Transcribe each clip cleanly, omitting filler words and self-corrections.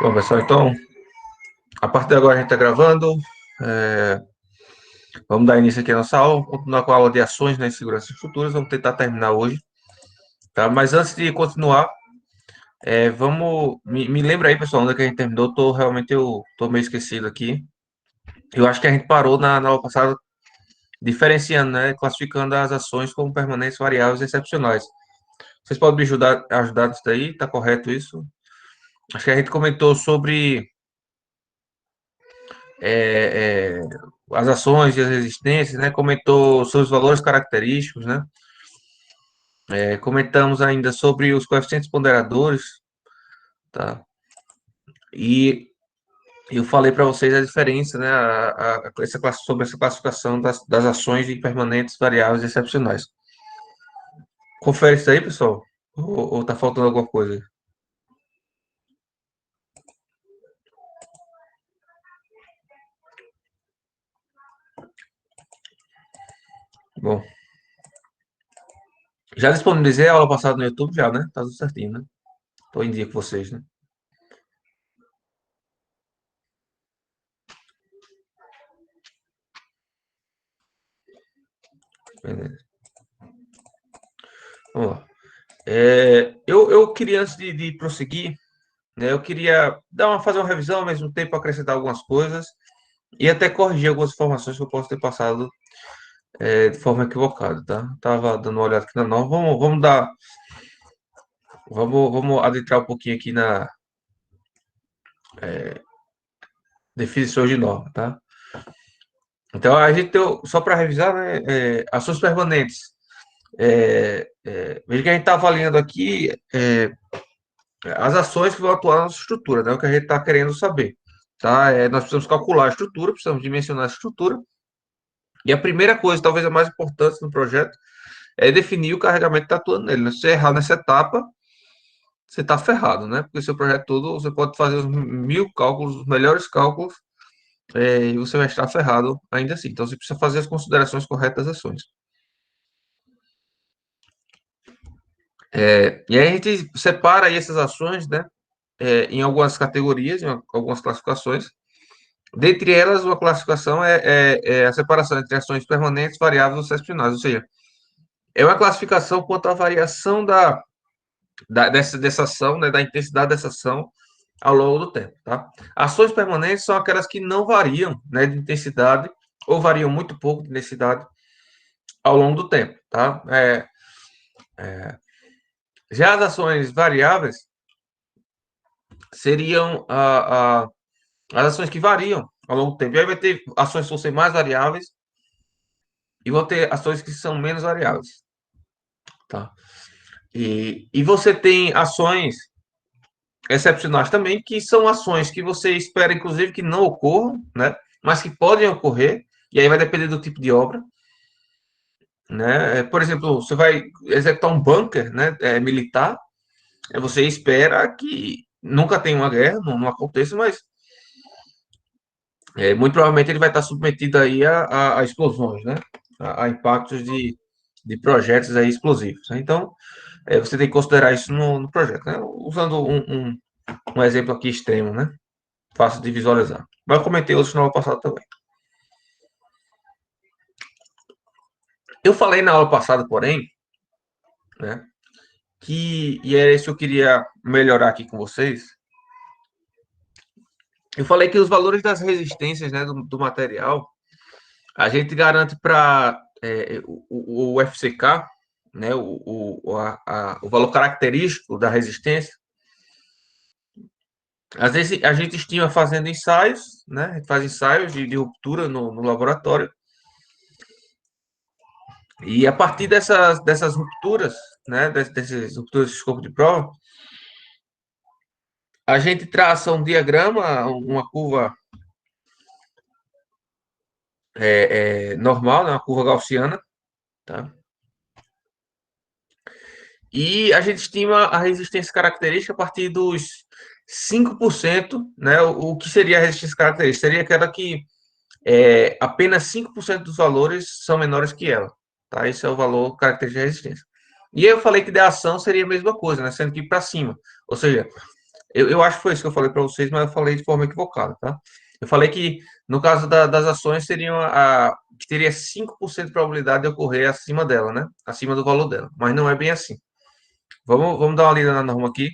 Bom, pessoal, então, a partir de agora a gente está gravando. É, vamos dar início aqui à nossa aula, continuar com a aula de ações, né, em segurança futuras. Vamos tentar terminar hoje, tá? Mas antes de continuar, vamos. Me lembra aí, pessoal, onde é que a gente terminou? Eu tô meio esquecido aqui. Eu acho que a gente parou na aula passada diferenciando, né? Classificando as ações como permanentes, variáveis e excepcionais. Vocês podem me ajudar nisso daí? Tá correto isso? Acho que a gente comentou sobre é, as ações e as resistências, né? Comentou sobre os valores característicos, né? Comentamos ainda sobre os coeficientes ponderadores, tá? E eu falei para vocês a diferença, né? Sobre essa classificação das ações de permanentes, variáveis e excepcionais. Confere isso aí, pessoal? Ou tá faltando alguma coisa? Bom, já disponibilizei a aula passada no YouTube, já, né? Tá tudo certinho, né? Tô em dia com vocês, né? Beleza. Vamos lá. Eu queria, antes de prosseguir, né, eu queria fazer uma revisão, ao mesmo tempo acrescentar algumas coisas e até corrigir algumas informações que eu posso ter passado de forma equivocada, tá? Tava dando uma olhada aqui na norma. Vamos adentrar um pouquinho aqui na definições de norma, tá? Então, a gente tem, só para revisar, né, ações permanentes. Veja que a gente está avaliando aqui as ações que vão atuar na nossa estrutura, né? O que a gente está querendo saber, tá? Nós precisamos calcular a estrutura, precisamos dimensionar a estrutura. E a primeira coisa, talvez a mais importante no projeto, é definir o carregamento que está atuando nele, né? Se você errar nessa etapa, você está ferrado, né? Porque o seu projeto todo, você pode fazer os 1000 cálculos, os melhores cálculos, e você vai estar ferrado ainda assim. Então, você precisa fazer as considerações corretas das ações. E aí a gente separa aí essas ações, né? Em algumas categorias, em algumas classificações. Dentre elas, uma classificação é a separação entre ações permanentes, variáveis ou excepcionais, ou seja, é uma classificação quanto à variação dessa ação, né, da intensidade dessa ação ao longo do tempo, tá? Ações permanentes são aquelas que não variam, né, de intensidade ou variam muito pouco de intensidade ao longo do tempo, tá? Já as ações variáveis seriam as ações que variam ao longo do tempo. E aí vai ter ações que vão ser mais variáveis e vão ter ações que são menos variáveis, tá? E você tem ações excepcionais também, que são ações que você espera, inclusive, que não ocorram, né? Mas que podem ocorrer, e aí vai depender do tipo de obra, né? Por exemplo, você vai executar um bunker, né, militar, você espera que nunca tenha uma guerra, não aconteça, mas muito provavelmente ele vai estar submetido aí a explosões, né? A impactos de projetos aí explosivos, né? Então, você tem que considerar isso no projeto, né? Usando um exemplo aqui extremo, né? Fácil de visualizar. Mas eu comentei outros no ano passado também. Eu falei na aula passada, porém, né? E era isso que eu queria melhorar aqui com vocês. Eu falei que os valores das resistências, né, do material, a gente garante para o FCK, né, o valor característico da resistência. Às vezes a gente estima fazendo ensaios, né? A gente faz ensaios de ruptura no laboratório. E a partir dessas rupturas, né? Dessas rupturas de escopo de prova, a gente traça um diagrama, uma curva normal, né, uma curva gaussiana, tá? E a gente estima a resistência característica a partir dos 5%, né? O que seria a resistência característica? Seria aquela que apenas 5% dos valores são menores que ela, tá? Esse é o valor característico de resistência. E eu falei que da ação seria a mesma coisa, né? Sendo que para cima. Ou seja, Eu acho que foi isso que eu falei para vocês, mas eu falei de forma equivocada, tá? Eu falei que, no caso das ações, que teria 5% de probabilidade de ocorrer acima dela, né? Acima do valor dela. Mas não é bem assim. Vamos dar uma lida na norma aqui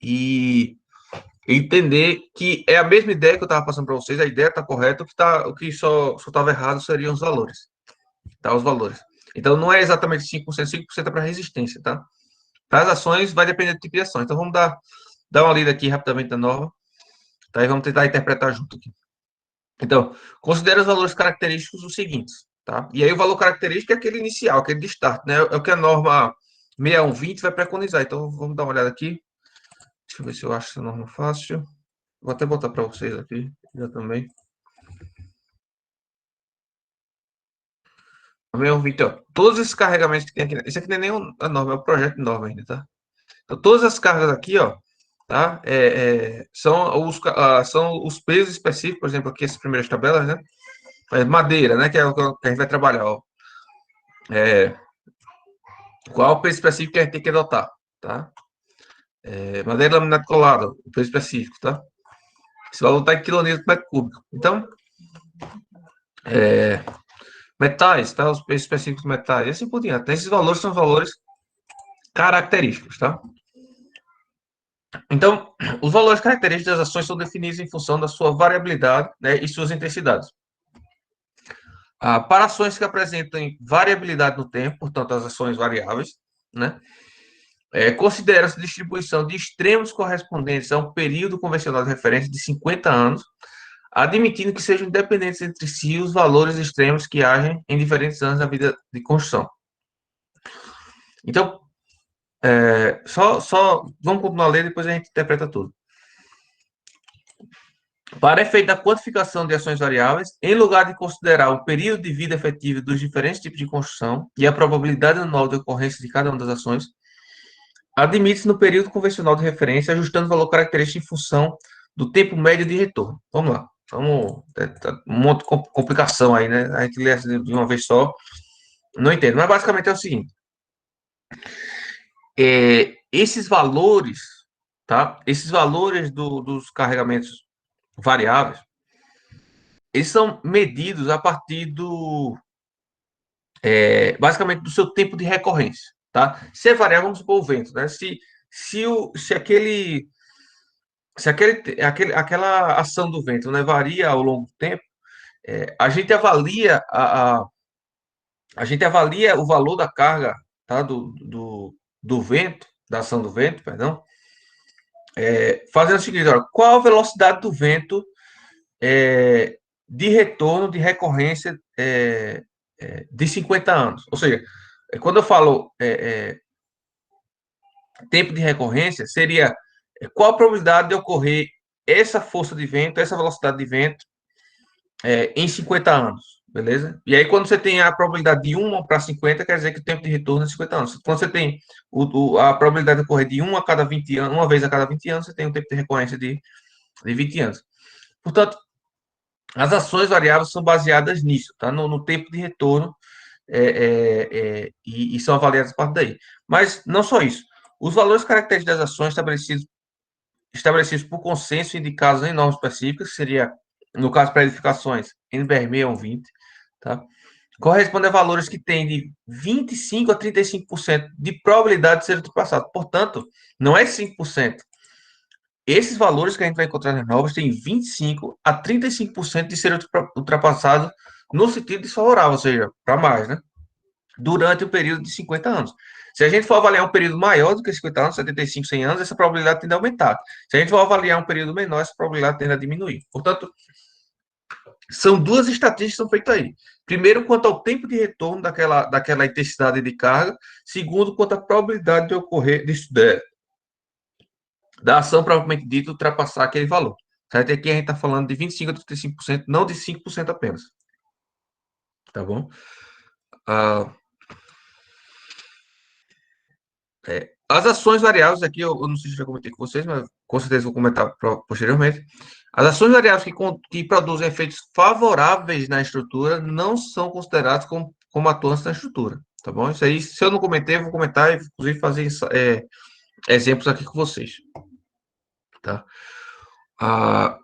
e entender que é a mesma ideia que eu estava passando para vocês, a ideia está correta, o que só estava errado seriam os valores, tá? Os valores. Então, não é exatamente 5% é para resistência, tá? Para as ações, vai depender do tipo de ação. Então, vamos dar uma lida aqui rapidamente na norma, tá? E vamos tentar interpretar junto aqui. Então, considera os valores característicos os seguintes, tá? E aí, o valor característico é aquele inicial, aquele de start, né? É o que a norma 6120 vai preconizar. Então, vamos dar uma olhada aqui. Deixa eu ver se eu acho essa norma fácil. Vou até botar para vocês aqui, já também. Meu, Vitor, todos esses carregamentos que tem aqui, isso aqui não é nem a norma, é o projeto de norma ainda, tá? Então, todas as cargas aqui, ó, tá? São os pesos específicos, por exemplo, aqui essas primeiras tabelas, né? Madeira, né? Que é o que a gente vai trabalhar, ó. É, qual o peso específico que a gente tem que adotar, tá? Madeira laminada colada, o peso específico, tá? Esse valor está em quilonewton por metro cúbico. Então, metais, tá? Os pesos específicos de metais, e assim por diante. Então, esses valores são valores característicos, tá? Então, os valores característicos das ações são definidos em função da sua variabilidade, né, e suas intensidades. Para ações que apresentam variabilidade no tempo, portanto, as ações variáveis, né, considera-se distribuição de extremos correspondentes a um período convencional de referência de 50 anos, admitindo que sejam independentes entre si os valores extremos que agem em diferentes anos da vida de construção. Então, vamos continuar a ler, depois a gente interpreta tudo. Para efeito da quantificação de ações variáveis, em lugar de considerar o período de vida efetiva dos diferentes tipos de construção e a probabilidade anual de ocorrência de cada uma das ações, admite-se no período convencional de referência, ajustando o valor característico em função do tempo médio de retorno. Vamos lá. Um monte de complicação aí, né? A gente lê de uma vez só, não entendo. Mas basicamente é o seguinte: esses valores, tá? Esses valores dos carregamentos variáveis, eles são medidos a partir basicamente do seu tempo de recorrência, tá? Se é variável, vamos supor o vento, né? Se aquela ação do vento, né, varia ao longo do tempo, a gente avalia a gente avalia o valor da carga, tá? Do vento, da ação do vento, perdão, fazendo o seguinte: olha, qual a velocidade do vento de retorno de recorrência de 50 anos? Ou seja, quando eu falo tempo de recorrência, seria qual a probabilidade de ocorrer essa força de vento, essa velocidade de vento em 50 anos, beleza? E aí, quando você tem a probabilidade de 1 para 50, quer dizer que o tempo de retorno é 50 anos. Quando você tem a probabilidade de ocorrer de 1 a cada 20 anos, uma vez a cada 20 anos, você tem um tempo de recorrência de 20 anos. Portanto, as ações variáveis são baseadas nisso, tá? No tempo de retorno, e são avaliadas a partir daí. Mas não só isso. Os valores característicos das ações estabelecidos por consenso indicados em normas específicas, seria, no caso, para edificações, NBR 120, tá? Corresponde a valores que têm de 25% a 35% de probabilidade de ser ultrapassado. Portanto, não é 5%. Esses valores que a gente vai encontrar nas novas têm 25% a 35% de ser ultrapassado no sentido desfavorável, ou seja, para mais, né? Durante o período de 50 anos. Se a gente for avaliar um período maior do que 50 anos, 75, 100 anos, essa probabilidade tende a aumentar. Se a gente for avaliar um período menor, essa probabilidade tende a diminuir. Portanto, são duas estatísticas que são feitas aí. Primeiro, quanto ao tempo de retorno daquela intensidade de carga. Segundo, quanto à probabilidade de ocorrer da ação propriamente dita ultrapassar aquele valor. Certo? Aqui a gente está falando de 25% a 35%, não de 5% apenas. Tá bom? As ações variáveis, aqui eu não sei se já comentei com vocês, mas com certeza vou comentar posteriormente. As ações variáveis que produzem efeitos favoráveis na estrutura não são consideradas como atuantes na estrutura, tá bom? Isso aí, se eu não comentei, eu vou comentar e, inclusive, fazer exemplos aqui com vocês, tá? Ah,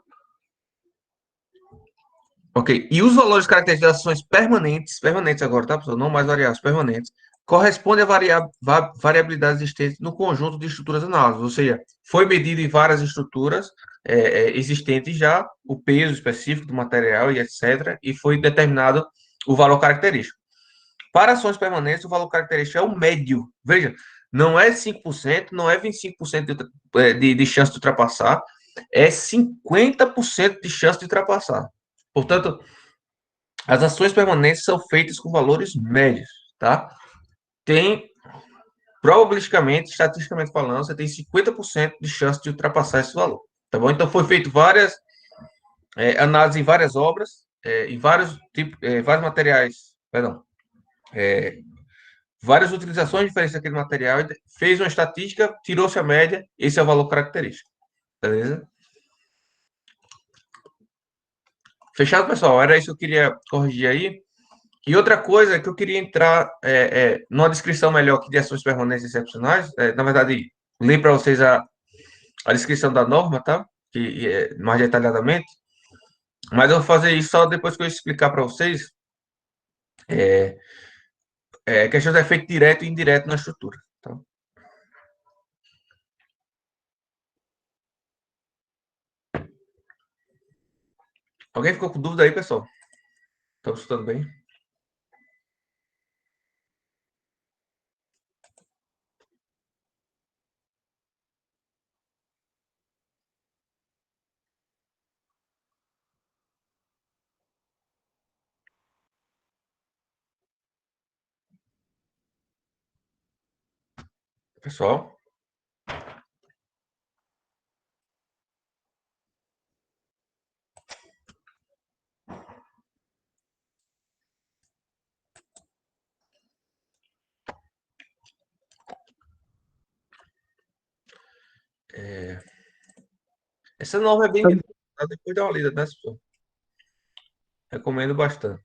ok. E os valores característicos das ações permanentes agora, tá, pessoal? Não mais variáveis, permanentes, corresponde a variabilidades existentes no conjunto de estruturas análogas, ou seja, foi medido em várias estruturas existentes já, o peso específico do material e etc., e foi determinado o valor característico. Para ações permanentes, o valor característico é o médio. Veja, não é 5%, não é 25% de chance de ultrapassar, é 50% de chance de ultrapassar. Portanto, as ações permanentes são feitas com valores médios, tá? Tem, probabilisticamente, estatisticamente falando, você tem 50% de chance de ultrapassar esse valor, tá bom? Então, foi feito várias análises em várias obras, em vários tipos, vários materiais, perdão, várias utilizações diferentes daquele material, fez uma estatística, tirou-se a média, esse é o valor característico, beleza? Fechado, pessoal? Era isso que eu queria corrigir aí. E outra coisa que eu queria entrar numa descrição melhor aqui de ações permanentes excepcionais, na verdade, ler para vocês a descrição da norma, tá? Que, mais detalhadamente, mas eu vou fazer isso só depois que eu explicar para vocês questão de efeito direto e indireto na estrutura, tá? Alguém ficou com dúvida aí, pessoal? Estão escutando bem? Pessoal? Essa norma é bem didática, tá? Depois dá uma lida, né, pessoal? Recomendo bastante.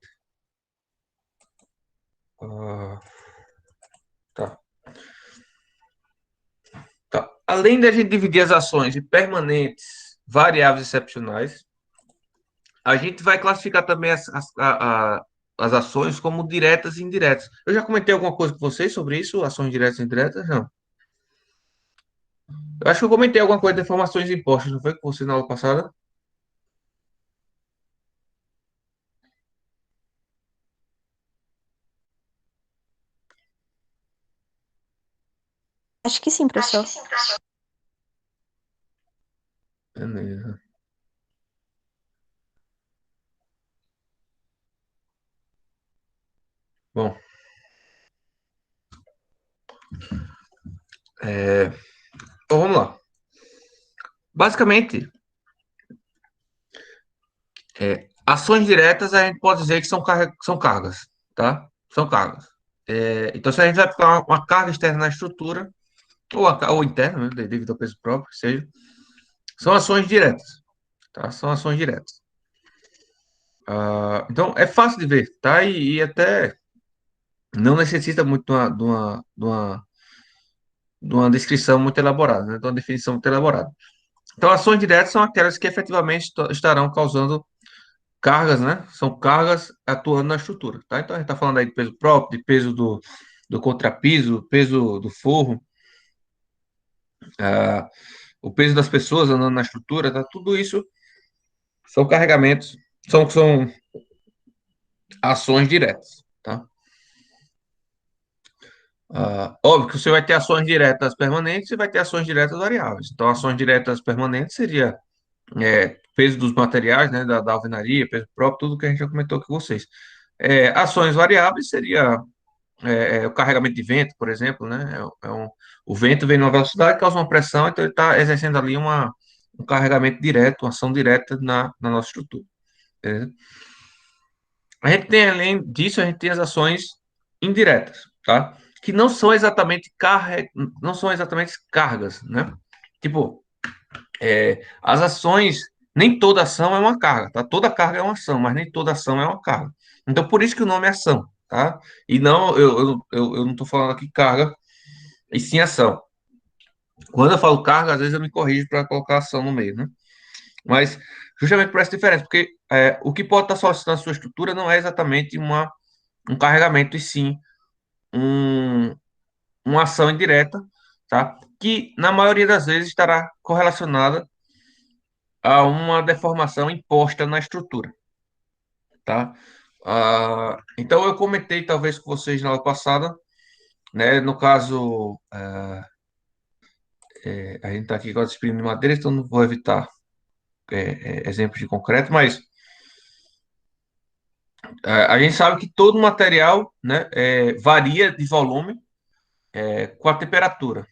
Ah, tá. Tá. Além de a gente dividir as ações em permanentes, variáveis e excepcionais, a gente vai classificar também as ações como diretas e indiretas. Eu já comentei alguma coisa com vocês sobre isso, ações diretas e indiretas? Não. Eu acho que eu comentei alguma coisa de informações impostas, não foi com você na aula passada? Acho que sim, professor. Beleza. Bom, então vamos lá. Basicamente, ações diretas a gente pode dizer que são cargas, tá? São cargas. Então, se a gente vai aplicar uma carga externa na estrutura, ou interna, né, devido ao peso próprio, que seja, são ações diretas, tá? São ações diretas. Então, é fácil de ver, tá? E até não necessita muito de uma descrição muito elaborada, né? De uma definição muito elaborada. Então, ações diretas são aquelas que efetivamente estarão causando cargas, né? São cargas atuando na estrutura, tá? Então, a gente está falando aí de peso próprio, de peso do contrapiso, peso do forro, ah, o peso das pessoas andando na estrutura, tá? Tudo isso são carregamentos, são ações diretas, tá? Óbvio que você vai ter ações diretas permanentes e vai ter ações diretas variáveis. Então, ações diretas permanentes seria peso dos materiais, né, da alvenaria, peso próprio, tudo que a gente já comentou com vocês. Ações variáveis seria o carregamento de vento, por exemplo, né? O vento vem numa velocidade, causa uma pressão, então ele está exercendo ali um carregamento direto, uma ação direta na nossa estrutura. Beleza? A gente tem, além disso, a gente tem as ações indiretas, tá? Que não são exatamente não são exatamente cargas, né? Tipo, as ações, nem toda ação é uma carga, tá? Toda carga é uma ação, mas nem toda ação é uma carga. Então, por isso que o nome é ação, tá? E não, eu não estou falando aqui carga, e sim ação. Quando eu falo carga, às vezes eu me corrijo para colocar ação no meio, né? Mas justamente por essa diferença, porque o que pode estar solicitando a sua estrutura não é exatamente um carregamento, e sim um, uma ação indireta, tá? Que na maioria das vezes estará correlacionada a uma deformação imposta na estrutura, tá? Então eu comentei talvez com vocês na aula passada, né? No caso, a gente está aqui com a disciplina de madeira, então não vou evitar exemplos de concreto, mas a gente sabe que todo material, né, varia de volume com a temperatura,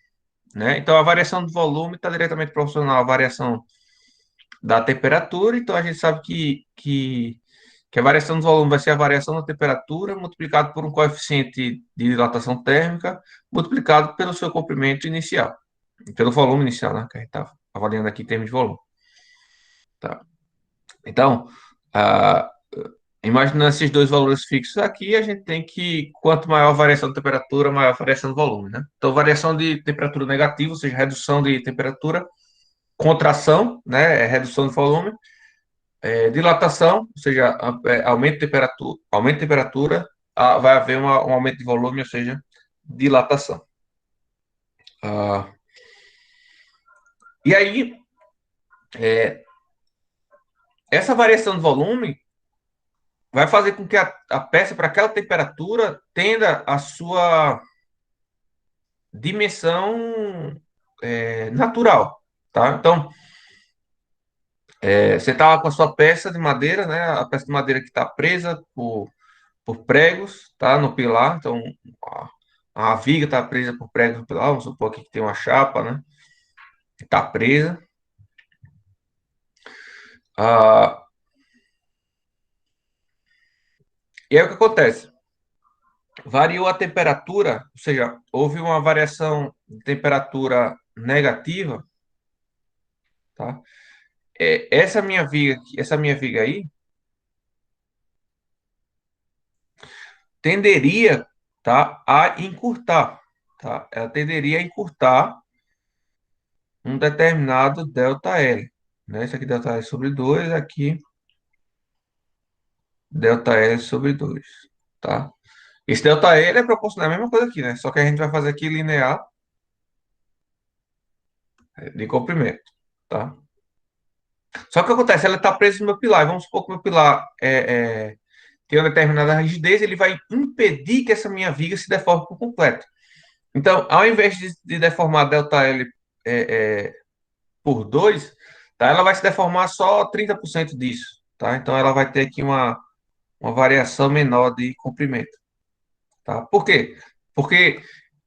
né? Então a variação do volume está diretamente proporcional à variação da temperatura, então a gente sabe que a variação do volume vai ser a variação da temperatura multiplicado por um coeficiente de dilatação térmica multiplicado pelo seu comprimento inicial, pelo volume inicial, né? Que a gente está avaliando aqui em termos de volume, tá? Então, ah, imaginando esses dois valores fixos aqui, a gente tem que, quanto maior a variação de temperatura, maior a variação do volume, né? Então, variação de temperatura negativa, ou seja, redução de temperatura, contração, né? Redução do volume, dilatação, ou seja, aumento de temperatura, vai haver um aumento de volume, ou seja, dilatação. Ah, e aí, essa variação de volume vai fazer com que a peça, para aquela temperatura, tenda a sua dimensão natural, tá? Então, você tá com a sua peça de madeira, né? A peça de madeira que está presa por pregos, tá? No pilar. Então, a viga está presa por pregos no pilar. Vamos supor aqui que tem uma chapa, né? Está presa. Ah, e aí o que acontece? Variou a temperatura, ou seja, houve uma variação de temperatura negativa, tá? Essa minha viga aí, tenderia, tá, a encurtar, tá? Ela tenderia a encurtar um determinado ΔL, né? Isso aqui ΔL sobre 2, aqui ΔL sobre 2, tá? Esse ΔL é proporcional à mesma coisa aqui, né? Só que a gente vai fazer aqui linear de comprimento, tá? Só que o que acontece? Ela está presa no meu pilar. E vamos supor que o meu pilar tem uma determinada rigidez, ele vai impedir que essa minha viga se deforme por completo. Então, ao invés de deformar ΔL é, é, por 2, tá? Ela vai se deformar só 30% disso, tá? Então ela vai ter aqui uma variação menor de comprimento, tá? Por quê? Porque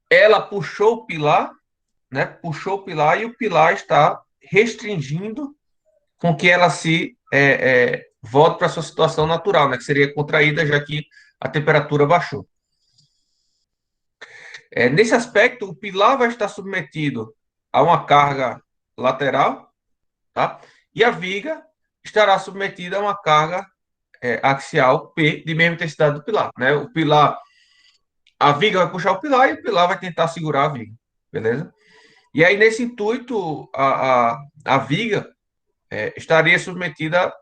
ela puxou o pilar, né? Puxou o pilar e o pilar está restringindo com que ela se volte para a sua situação natural, né? Que seria contraída, já que a temperatura baixou. Nesse aspecto, o pilar vai estar submetido a uma carga lateral, tá? E a viga estará submetida a uma carga axial P de mesma intensidade do pilar, né? O pilar, a viga vai puxar o pilar e o pilar vai tentar segurar a viga, beleza? E aí, nesse intuito, a viga estaria submetida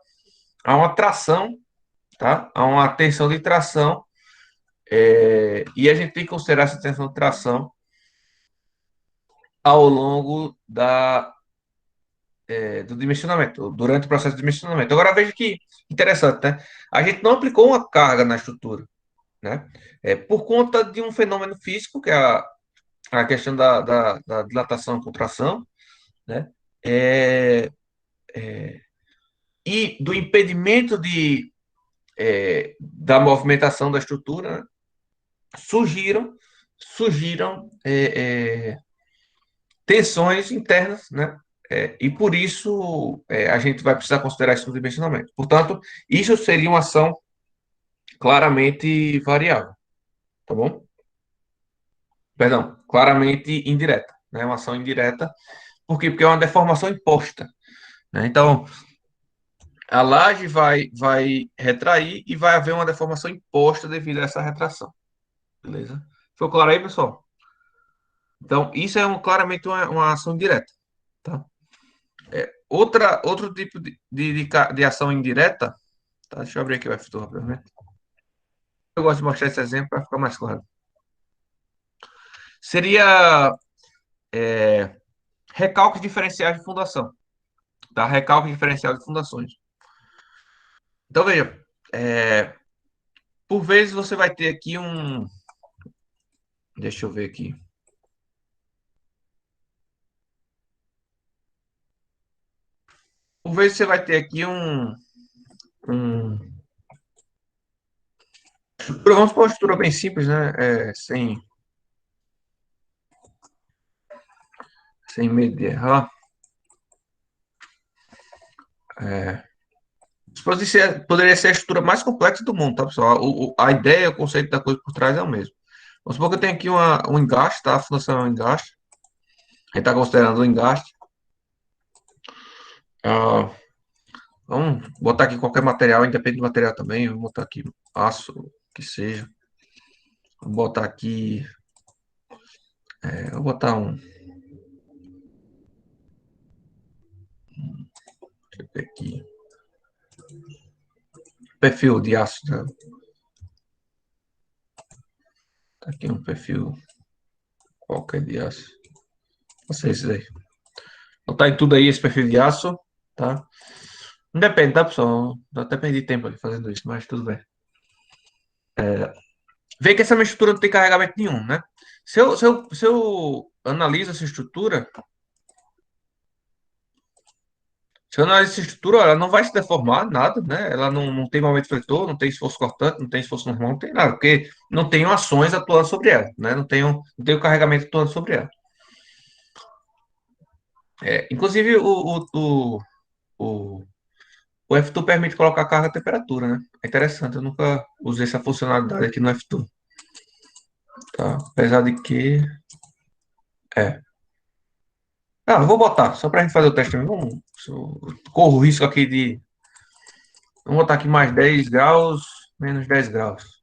a uma tração, tá? A uma tensão de tração, e a gente tem que considerar essa tensão de tração ao longo do dimensionamento, durante o processo de dimensionamento. Agora, veja que interessante, né? A gente não aplicou uma carga na estrutura, né? Por conta de um fenômeno físico, que é a questão da dilatação e contração, né? É, e do impedimento da movimentação da estrutura, né? surgiram, surgiram tensões internas, né? E por isso a gente vai precisar considerar isso no dimensionamento. Portanto, isso seria uma ação claramente variável, tá bom? Perdão, claramente indireta, né? Uma ação indireta. Por quê? Porque é uma deformação imposta, né? Então, a laje vai retrair e vai haver uma deformação imposta devido a essa retração, beleza? Ficou claro aí, pessoal? Então, isso é claramente uma ação direta, tá? Outro tipo de ação indireta, tá? Deixa eu abrir aqui o F2 rapidamente. Eu gosto de mostrar esse exemplo para ficar mais claro. Seria recálculos diferenciais de fundação, tá? Recálculo diferencial de fundações. Então, veja, é, por vezes você vai ter aqui um. Deixa eu ver aqui. Por vezes você vai ter aqui um vamos para uma estrutura bem simples, né? Sem medo de errar. Poderia ser a estrutura mais complexa do mundo, tá, pessoal? A ideia, o conceito da coisa por trás é o mesmo. Vamos supor que eu tenho aqui um engaste, tá? A fundação é um engaste. A gente está considerando o engaste. Ah, vamos botar aqui qualquer material, independente do material também. Vamos botar aqui aço, que seja. Vou botar aqui. Vou botar um. Deixa eu ver aqui. Perfil de aço. Tá? Tá aqui um perfil qualquer de aço. Não sei se daí. Botar em tudo aí esse perfil de aço, tá? Não depende, tá, pessoal? Eu até perdi tempo aqui fazendo isso, mas tudo bem. Vê que essa minha estrutura não tem carregamento nenhum, né? Se eu analiso essa estrutura, se eu analiso essa estrutura, ela não vai se deformar, nada, né? Ela não tem momento fletor, não tem esforço cortante, não tem esforço normal, não tem nada, porque não tenho ações atuando sobre ela, né? Não tenho carregamento atuando sobre ela. Inclusive, o, o F2 permite colocar carga a temperatura, né? É interessante, eu nunca usei essa funcionalidade aqui no F2, tá? Apesar de que. É. Ah, eu vou botar, só pra gente fazer o teste também. Corro o risco aqui de. Vamos botar aqui mais 10 graus, menos 10 graus.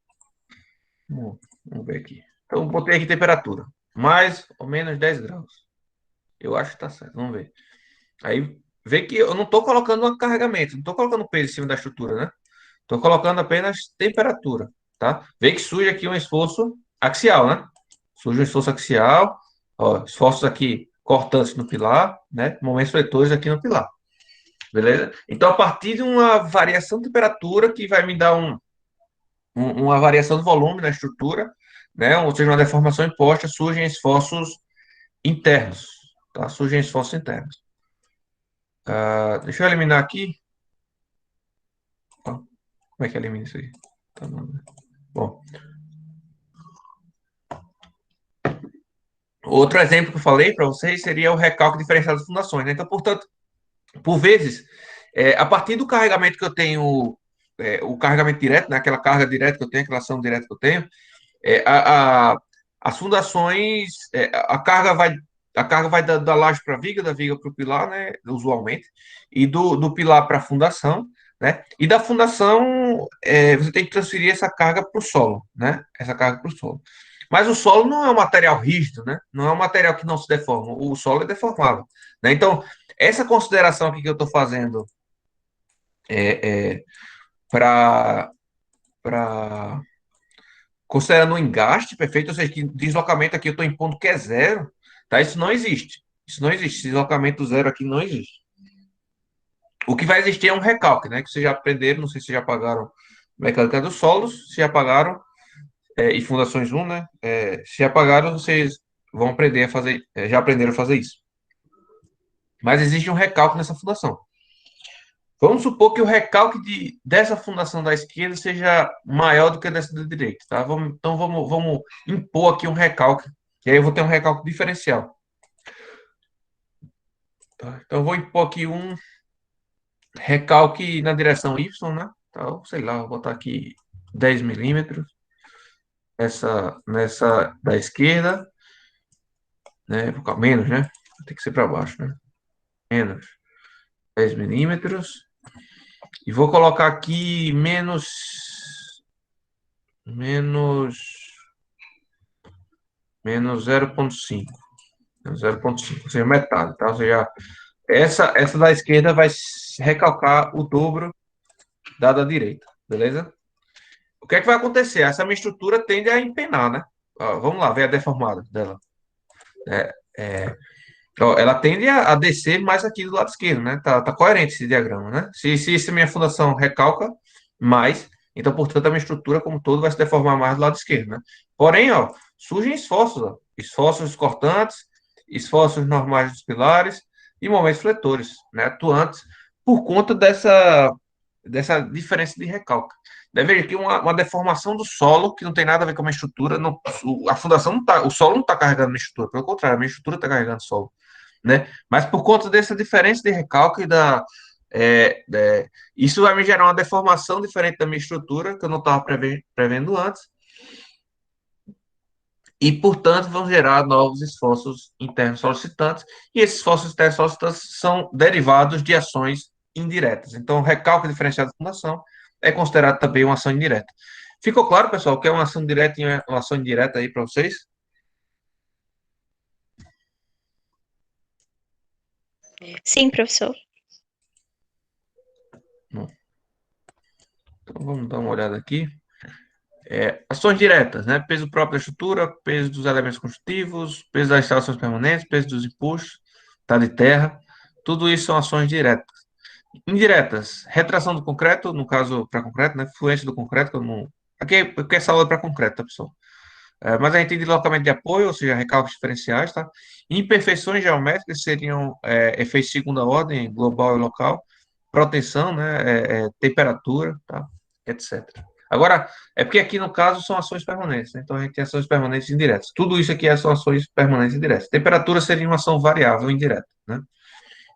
Vamos ver aqui. Então, botei aqui temperatura. Mais ou menos 10 graus. Eu acho que tá certo. Vamos ver. Aí, vê que eu não estou colocando um carregamento, não estou colocando peso em cima da estrutura, né? Estou colocando apenas temperatura, tá? Vê que surge aqui um esforço axial, né? Surge um esforço axial, ó, esforços aqui cortantes no pilar, né? Momentos fletores aqui no pilar, beleza? Então, a partir de uma variação de temperatura que vai me dar uma variação de volume na estrutura, né? Ou seja, uma deformação imposta, surgem esforços internos, tá? Surgem esforços internos. Deixa eu eliminar aqui. Ó, como é que elimina isso aí? Tá bom, né? Bom, outro exemplo que eu falei para vocês seria o recálculo diferencial das fundações, né? Então, portanto, por vezes, a partir do carregamento que eu tenho, o carregamento direto, né? Aquela carga direta que eu tenho, aquela ação direta que eu tenho, é, a, a- as fundações, a carga vai da laje para a viga, da viga para o pilar, né? Usualmente, e do pilar para a fundação, né? E da fundação, você tem que transferir essa carga para o solo, né? Essa carga para o solo. Mas o solo não é um material rígido, né? Não é um material que não se deforma. O solo é deformável, né? Então, essa consideração aqui que eu estou fazendo para considerando um engaste perfeito, ou seja, que deslocamento aqui eu estou impondo que é zero, tá? Isso não existe. Isso não existe. Esse deslocamento zero aqui não existe. O que vai existir é um recalque, né? Que vocês já aprenderam, não sei se já pagaram mecânica dos solos, se já pagaram, e fundações 1, né? Se já pagaram, vocês vão aprender a fazer, já aprenderam a fazer isso. Mas existe um recalque nessa fundação. Vamos supor que o recalque dessa fundação da esquerda seja maior do que dessa da direita, tá? Então vamos impor aqui um recalque, e aí eu vou ter um recalque diferencial, tá? Então eu vou impor aqui um recalque na direção Y, né? Então, sei lá, vou botar aqui 10 milímetros, nessa da esquerda, né? Vou colocar menos, né? Tem que ser para baixo, né? Menos 10 milímetros. E vou colocar aqui menos menos 0,5. 0,5, ou seja, metade, tá? Ou seja, essa da esquerda vai recalcar o dobro da direita, beleza? O que é que vai acontecer? Essa minha estrutura tende a empenar, né? Ó, vamos lá, ver a deformada dela. É, ó, ela tende a descer mais aqui do lado esquerdo, né? Tá coerente esse diagrama, né? Se minha fundação recalca mais, então, portanto, a minha estrutura como um todo vai se deformar mais do lado esquerdo, né? Porém, ó, surgem esforços, ó, esforços cortantes, esforços normais dos pilares e momentos fletores, né? Atuantes por conta dessa diferença de recalque. Deve haver aqui uma deformação do solo que não tem nada a ver com a minha estrutura. Não, a fundação não tá, o solo não está carregando a minha estrutura, pelo contrário, a minha estrutura está carregando o solo, né? Mas por conta dessa diferença de recalque é, é, isso vai me gerar uma deformação diferente da minha estrutura que eu não estava prevendo antes e, portanto, vão gerar novos esforços internos solicitantes e esses esforços internos solicitantes são derivados de ações indiretas. Então, o recalque diferenciado de fundação é considerado também uma ação indireta. Ficou claro, pessoal, o que é uma ação direta e uma ação indireta aí para vocês? Sim, professor. Não. Então, vamos dar uma olhada aqui. Ações diretas, né? Peso próprio da estrutura, peso dos elementos construtivos, peso das instalações permanentes, peso dos impostos, tá de terra. Tudo isso são ações diretas. Indiretas, retração do concreto, no caso para concreto, né? Fluência do concreto, que eu não... Aqui essa aula é para concreto, tá, pessoal? Mas a gente tem deslocamento de apoio, ou seja, recalques diferenciais, tá? Imperfeições geométricas seriam efeitos de segunda ordem, global e local, proteção, né? Temperatura, tá? Etc. Agora, é porque aqui no caso são ações permanentes, né? Então a gente tem ações permanentes indiretas. Tudo isso aqui são ações permanentes indiretas. Temperatura seria uma ação variável indireta, né?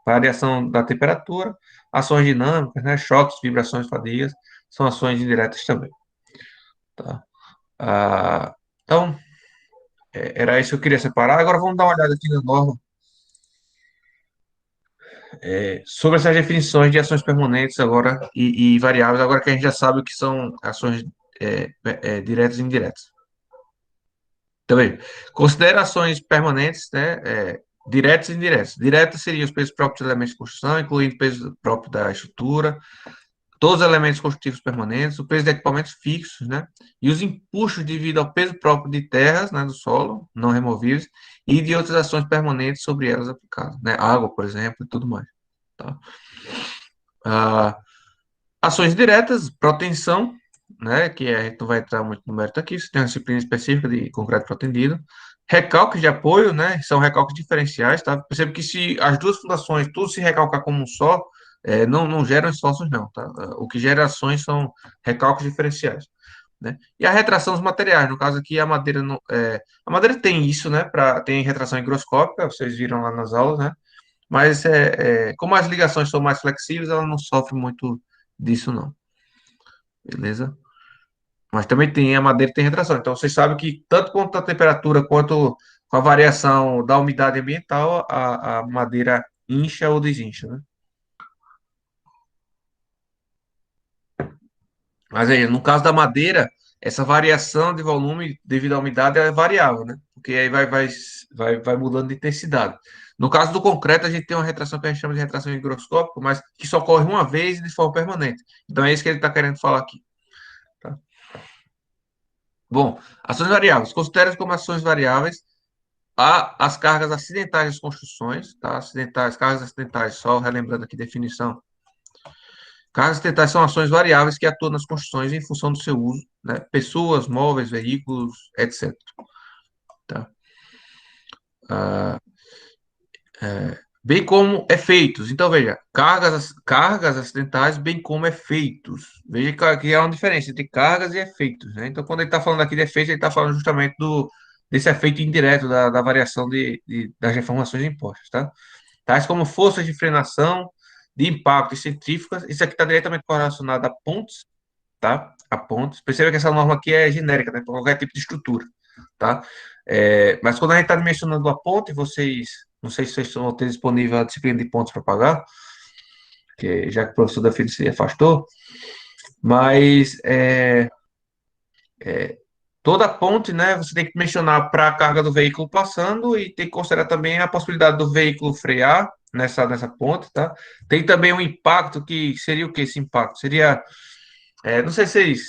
Variação da temperatura, ações dinâmicas, né? Choques, vibrações, fadigas, são ações indiretas também, tá? Então, era isso que eu queria separar. Agora vamos dar uma olhada aqui na norma sobre essas definições de ações permanentes agora e variáveis, agora que a gente já sabe o que são ações diretas e indiretas. Também, considera ações permanentes, né, diretas e indiretas. Diretas seriam os pesos próprios dos elementos de construção, incluindo o peso próprio da estrutura, todos os elementos construtivos permanentes, o peso de equipamentos fixos, né? E os impulsos devido ao peso próprio de terras, né, do solo, não removíveis, e de outras ações permanentes sobre elas aplicadas, né? Água, por exemplo, e tudo mais, tá? Ah, ações diretas, proteção, né? Que a gente não vai entrar muito no mérito aqui, você tem uma disciplina específica de concreto protendido. Recalques de apoio, né? São recalques diferenciais, tá? Percebe que se as duas fundações tudo se recalcar como um só, não geram esforços, não, tá? O que gera ações são recalques diferenciais, né? E a retração dos materiais, no caso aqui, a madeira, a madeira tem isso, né? Tem retração higroscópica, vocês viram lá nas aulas, né? Mas como as ligações são mais flexíveis, ela não sofre muito disso, não, beleza? Mas também tem a madeira tem retração. Então, vocês sabem que tanto quanto a temperatura, quanto com a variação da umidade ambiental, a madeira incha ou desincha, né? Mas aí, no caso da madeira, essa variação de volume devido à umidade é variável, né? Porque aí vai mudando de intensidade. No caso do concreto, a gente tem uma retração que a gente chama de retração higroscópica, mas que só ocorre uma vez de forma permanente. Então, é isso que ele está querendo falar aqui, tá? Bom, ações variáveis. Considere como ações variáveis as cargas acidentais das construções, tá? Acidentais, cargas acidentais, só relembrando aqui a definição. Cargas acidentais são ações variáveis que atuam nas construções em função do seu uso, né? Pessoas, móveis, veículos, etc. Tá? Ah, bem como efeitos. Então, veja, cargas acidentais, bem como efeitos. Veja que há uma diferença entre cargas e efeitos, né? Então, quando ele está falando aqui de efeitos, ele está falando justamente desse efeito indireto da variação das reformações impostas, tá? Tais como forças de frenação, de impacto e centrífugas. Isso aqui está diretamente correlacionado a pontos, tá? A pontos. Perceba que essa norma aqui é genérica, né? Para qualquer tipo de estrutura, tá? Mas quando a gente está mencionando a ponte, não sei se vocês vão ter disponível a disciplina de pontos para pagar, que já que o professor da FIDE se afastou, mas toda ponte, né, você tem que mencionar para a carga do veículo passando e tem que considerar também a possibilidade do veículo frear nessa ponte, tá? Tem também um impacto que seria o que esse impacto? Seria, não sei se vocês,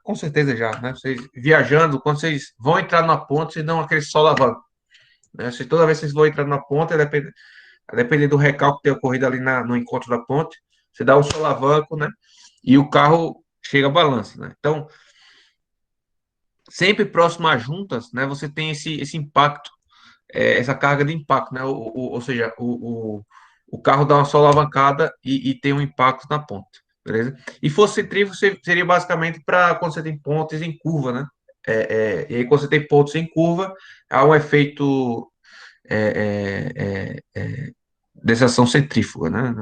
com certeza já, né? Vocês viajando, quando vocês vão entrar na ponte, vocês dão aquele solavanco, né? Se toda vez que vocês vão entrar na ponte, depende do recalque que tem ocorrido ali no encontro da ponte, você dá um solavanco, né? E o carro chega a balança, né? Então, sempre próximo às juntas, né, você tem esse impacto, essa carga de impacto, né, ou seja, o carro dá uma só alavancada e tem um impacto na ponta, beleza? E fosse centrífugo, seria basicamente para quando você tem pontes em curva, né? E aí, quando você tem pontos em curva, há um efeito dessa ação centrífuga, né?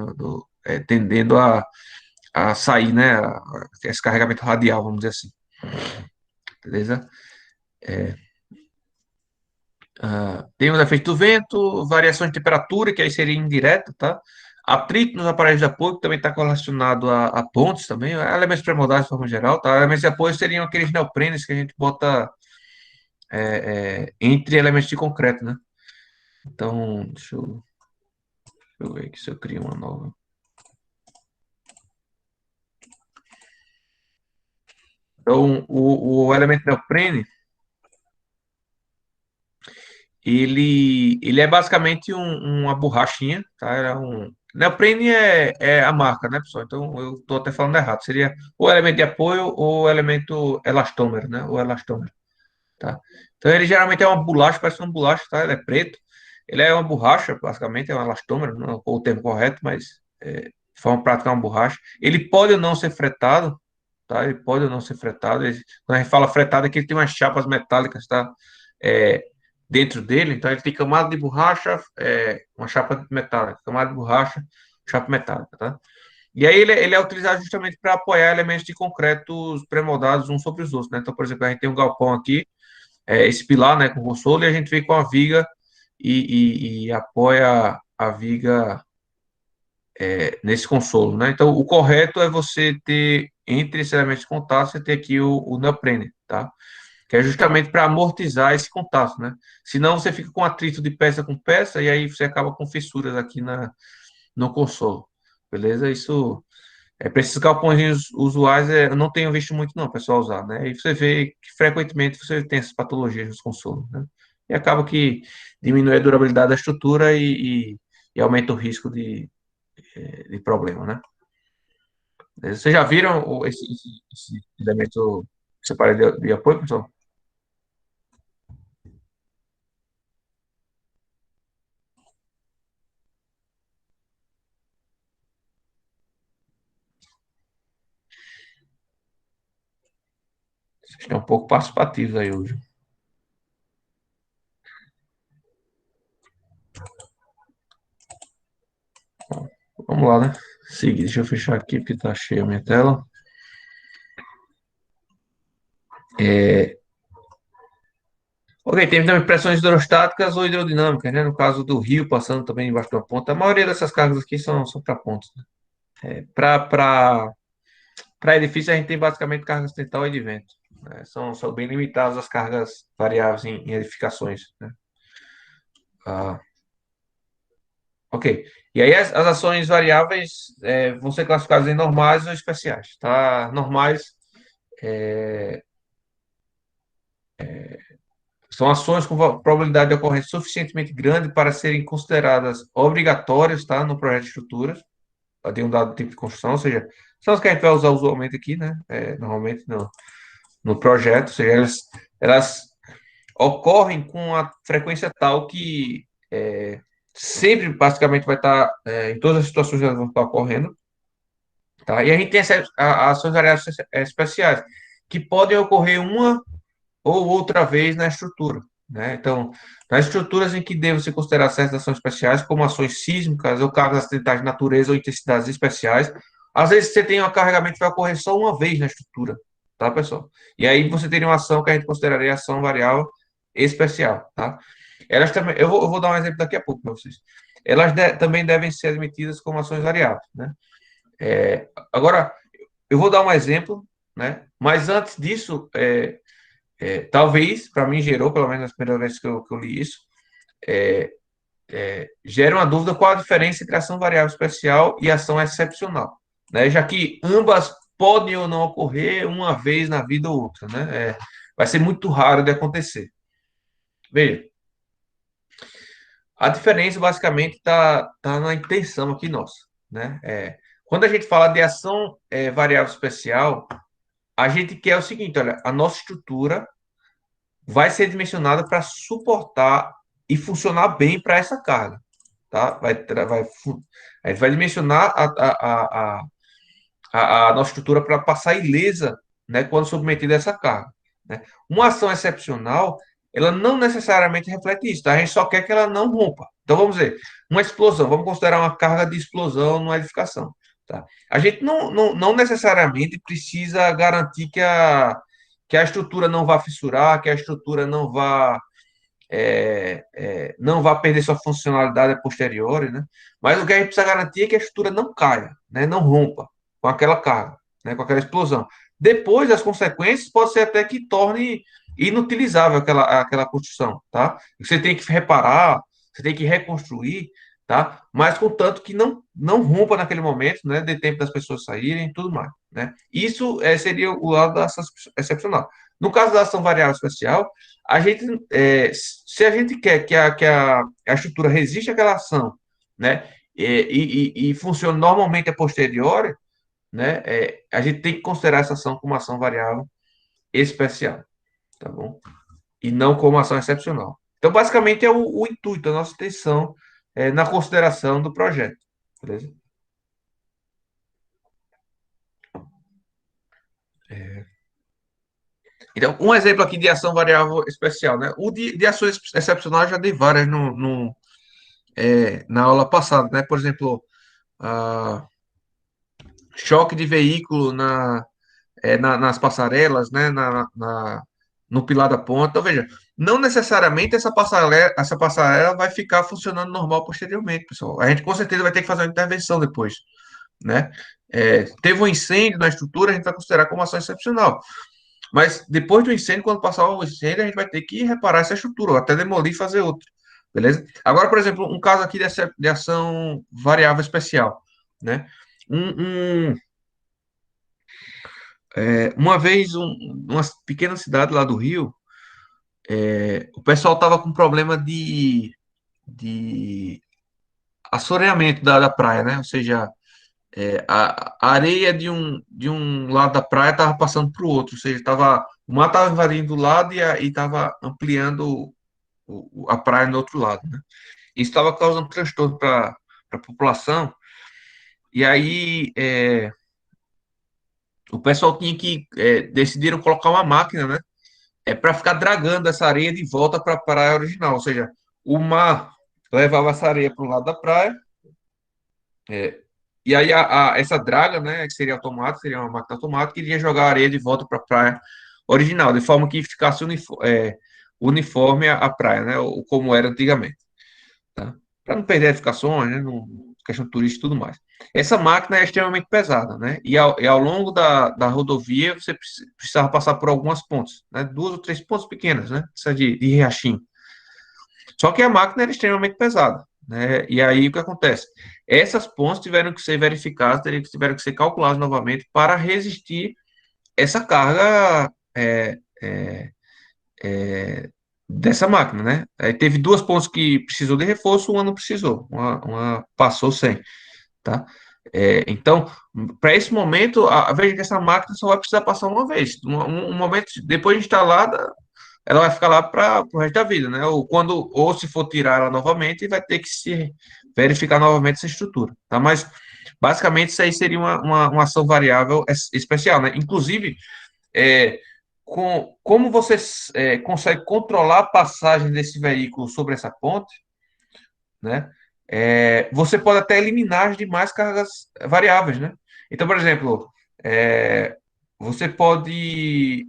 Tendendo a sair, né? Esse carregamento radial, vamos dizer assim, beleza? Tem os efeitos do vento, variações de temperatura, que aí seria indireta, tá? Atrito nos aparelhos de apoio, que também está correlacionado a pontos também, elementos pré-moldados de forma geral, tá? Elementos de apoio seriam aqueles neoprenes que a gente bota entre elementos de concreto, né? Então, deixa eu ver aqui se eu crio uma nova. Então, o elemento neoprene, ele é basicamente uma borrachinha, tá? Neoprene é a marca, né, pessoal? Então eu estou até falando errado. Seria o elemento de apoio ou o elemento elastômero, né? O elastômero, tá? Então ele geralmente é uma bolacha, parece uma bolacha, tá? Ele é preto. Ele é uma borracha, basicamente, é um elastômero, não é o termo correto, mas de forma prática é uma borracha. Ele pode ou não ser fretado, tá? Ele pode ou não ser fretado. Quando a gente fala fretado, é que ele tem umas chapas metálicas, tá? É, dentro dele, então ele tem camada de borracha, uma chapa metálica, camada de borracha, chapa metálica, tá? E aí ele é utilizado justamente para apoiar elementos de concretos pré-moldados uns sobre os outros, né? Então, por exemplo, a gente tem um galpão aqui, esse pilar, né, com consolo, e a gente vem com a viga e apoia a viga nesse consolo, né? Então, o correto é você ter, entre esses elementos de contato, você ter aqui o neoprene, tá? Que é justamente para amortizar esse contato, né? Senão você fica com atrito de peça com peça e aí você acaba com fissuras aqui no consolo, beleza? Isso, para esses galpões usuais, eu não tenho visto muito não, o pessoal usar, né? E você vê que frequentemente você tem essas patologias nos consolos, né? E acaba que diminui a durabilidade da estrutura e aumenta o risco de problema, né? Vocês já viram esse elemento separado de apoio, pessoal? Vocês estão um pouco participativos aí hoje. Vamos lá, né? Seguir, deixa eu fechar aqui porque tá cheia a minha tela. Ok, temos também pressões hidrostáticas ou hidrodinâmicas, né? No caso do rio passando também embaixo de uma ponta. A maioria dessas cargas aqui são para pontos, né? Para edifício, a gente tem basicamente carga ocidental e de vento, né? São bem limitadas as cargas variáveis em edificações, né? Ah, ok. E aí as ações variáveis vão ser classificadas em normais ou especiais, tá? Normais são ações com probabilidade de ocorrência suficientemente grande para serem consideradas obrigatórias, tá, no projeto de estruturas, de um dado tipo de construção, ou seja, são as que a gente vai usar usualmente aqui, né, normalmente no projeto, ou seja, elas ocorrem com a frequência tal que sempre, basicamente, vai estar, em todas as situações, elas vão estar ocorrendo, tá? E a gente tem ações variáveis especiais, que podem ocorrer uma ou outra vez na estrutura, né? Então, nas estruturas em que devem se considerar certas ações especiais, como ações sísmicas ou cargas acidentais de natureza ou intensidades especiais, às vezes você tem um carregamento que vai ocorrer só uma vez na estrutura, tá, pessoal? E aí você teria uma ação que a gente consideraria ação variável especial, tá? Elas também, eu vou dar um exemplo daqui a pouco para vocês. Elas também devem ser admitidas como ações variáveis, né? Agora, eu vou dar um exemplo, né? Mas antes disso, Talvez, para mim, gerou, pelo menos nas primeiras vezes que eu li isso, gera uma dúvida qual a diferença entre ação variável especial e ação excepcional, né? Já que ambas podem ou não ocorrer uma vez na vida ou outra, né? Vai ser muito raro de acontecer. Veja, a diferença basicamente tá na intenção aqui nossa, né? Quando a gente fala de ação variável especial, a gente quer o seguinte, olha, a nossa estrutura vai ser dimensionada para suportar e funcionar bem para essa carga, tá? A gente vai dimensionar a nossa estrutura para passar ilesa, né, quando submetida a essa carga, né? Uma ação excepcional, ela não necessariamente reflete isso, tá? A gente só quer que ela não rompa. Então, vamos dizer, uma explosão, vamos considerar uma carga de explosão numa edificação, tá? A gente não necessariamente precisa garantir que a estrutura não vá fissurar, que a estrutura não vá perder sua funcionalidade a posteriori, né? Mas o que a gente precisa garantir é que a estrutura não caia, né? Não rompa com aquela carga, né? Com aquela explosão. Depois, as consequências pode ser até que torne inutilizável aquela construção, tá? Você tem que reparar, você tem que reconstruir, tá? Mas contanto que não rompa naquele momento, né? Dê tempo das pessoas saírem e tudo mais, né? Isso seria o lado da ação excepcional. No caso da ação variável especial, a gente, se a gente quer que a estrutura resista àquela ação, né, e funcione normalmente a posteriori, né, a gente tem que considerar essa ação como ação variável especial, tá bom? E não como ação excepcional. Então, basicamente, é o intuito, a nossa intenção na consideração do projeto, beleza? Então, um exemplo aqui de ação variável especial, né? O de ações excepcionais eu já dei várias na aula passada, né? Por exemplo, a choque de veículo nas passarelas, né, no pilar da ponta. Então, veja, não necessariamente essa passarela vai ficar funcionando normal posteriormente, pessoal. A gente com certeza vai ter que fazer uma intervenção depois, né? Teve um incêndio na estrutura, a gente vai considerar como ação excepcional. Mas depois do incêndio, quando passar o incêndio, a gente vai ter que reparar essa estrutura, ou até demolir e fazer outra. Beleza? Agora, por exemplo, um caso aqui de ação variável especial, né? Um, um, uma vez, uma pequena cidade lá do Rio, o pessoal estava com problema de assoreamento da praia, né? Ou seja, a areia de um lado da praia estava passando para o outro, ou seja, o mar estava invadindo do lado e estava ampliando a praia no outro lado, né? Isso estava causando transtorno para a população, e aí o pessoal tinha que decidiram colocar uma máquina, né? Para ficar dragando essa areia de volta para a praia original. Ou seja, o mar levava essa areia para o lado da praia, e aí essa draga, né, que seria automática, seria uma máquina automática, iria jogar a areia de volta para a praia original, de forma que ficasse uniforme a praia, né, como era antigamente. Tá? Para não perder edificações, né, questão turística e tudo mais. Essa máquina é extremamente pesada, né? E ao longo da rodovia você precisava passar por algumas pontes, né? Duas ou três pontes pequenas, né? Precisa de riachinho. Só que a máquina era extremamente pesada, né? E aí o que acontece? Essas pontes tiveram que ser verificadas, tiveram que ser calculadas novamente para resistir essa carga dessa máquina, né? Aí teve duas pontes que precisou de reforço, uma não precisou, uma passou sem, tá? Então, para esse momento, veja que essa máquina só vai precisar passar uma vez. Um momento, depois de instalada, ela vai ficar lá para o resto da vida, né? Ou se for tirar ela novamente, vai ter que se verificar novamente essa estrutura, tá? Mas, basicamente, isso aí seria uma ação variável especial, né? Inclusive, é, como você consegue controlar a passagem desse veículo sobre essa ponte, né? Você pode até eliminar as demais cargas variáveis, né? Então, por exemplo, você pode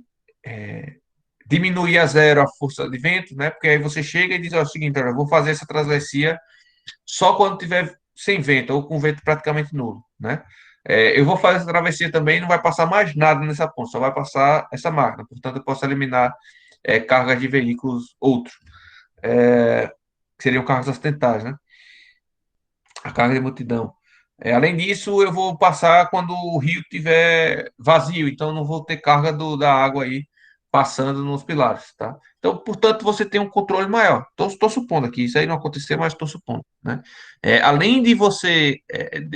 diminuir a zero a força de vento, né? Porque aí você chega e diz ó, o seguinte, olha, eu vou fazer essa travessia só quando tiver sem vento ou com vento praticamente nulo, né? Eu vou fazer essa travessia também, não vai passar mais nada nessa ponte, só vai passar essa máquina. Portanto, eu posso eliminar cargas de veículos outros, é, que seriam carros acidentais, né? A carga de multidão. Além disso, eu vou passar quando o rio estiver vazio, então não vou ter carga da água aí passando nos pilares, tá? Então, portanto, você tem um controle maior. Estou supondo aqui, isso aí não aconteceu, mas estou supondo, né? Além de você,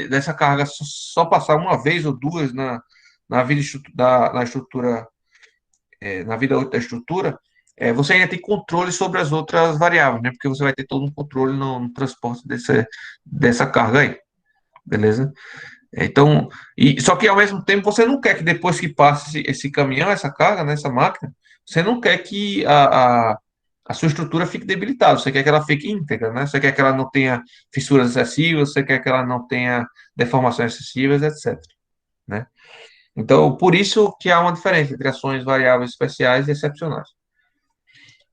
dessa carga só passar uma vez ou duas na vida na estrutura, na vida útil da estrutura, você ainda tem controle sobre as outras variáveis, né? Porque você vai ter todo um controle no transporte dessa carga aí, beleza? Então, só que ao mesmo tempo você não quer que depois que passe esse caminhão, essa carga, né, essa máquina, você não quer que a sua estrutura fique debilitada, você quer que ela fique íntegra, né? Você quer que ela não tenha fissuras excessivas, você quer que ela não tenha deformações excessivas, etc, né? Então, por isso que há uma diferença entre ações variáveis especiais e excepcionais.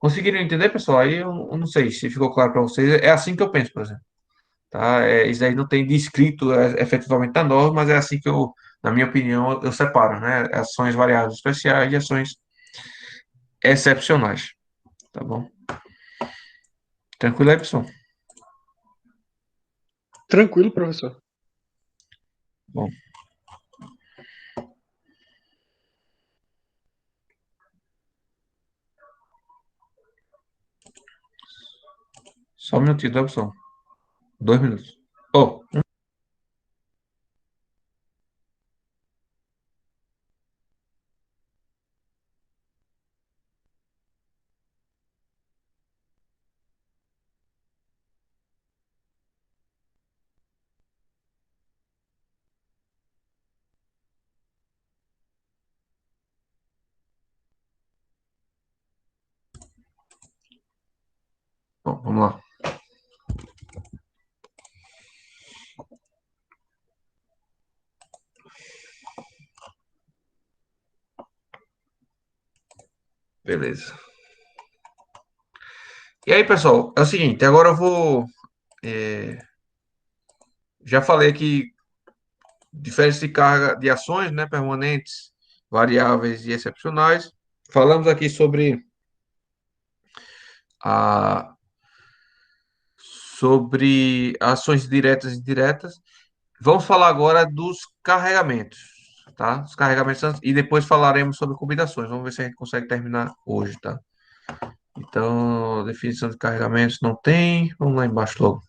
Conseguiram entender, pessoal? Aí eu não sei se ficou claro para vocês. É assim que eu penso, por exemplo. Tá? Isso aí não tem descrito efetivamente na norma, mas é assim que eu, na minha opinião, eu separo, né? Ações variáveis especiais e ações excepcionais, tá bom? Tranquilo aí, pessoal? Tranquilo, professor. Bom. Só um minutinho, tá, pessoal? 2 minutos. Oh, bom, vamos lá. Beleza. E aí, pessoal, é o seguinte, agora eu vou. Já falei aqui diferença de carga de ações, né? Permanentes, variáveis e excepcionais. Falamos aqui a, sobre ações diretas e indiretas. Vamos falar agora dos carregamentos, tá? Os carregamentos e depois falaremos sobre combinações. Vamos ver se a gente consegue terminar hoje, tá? Então, definição de carregamentos não tem. Vamos lá embaixo logo.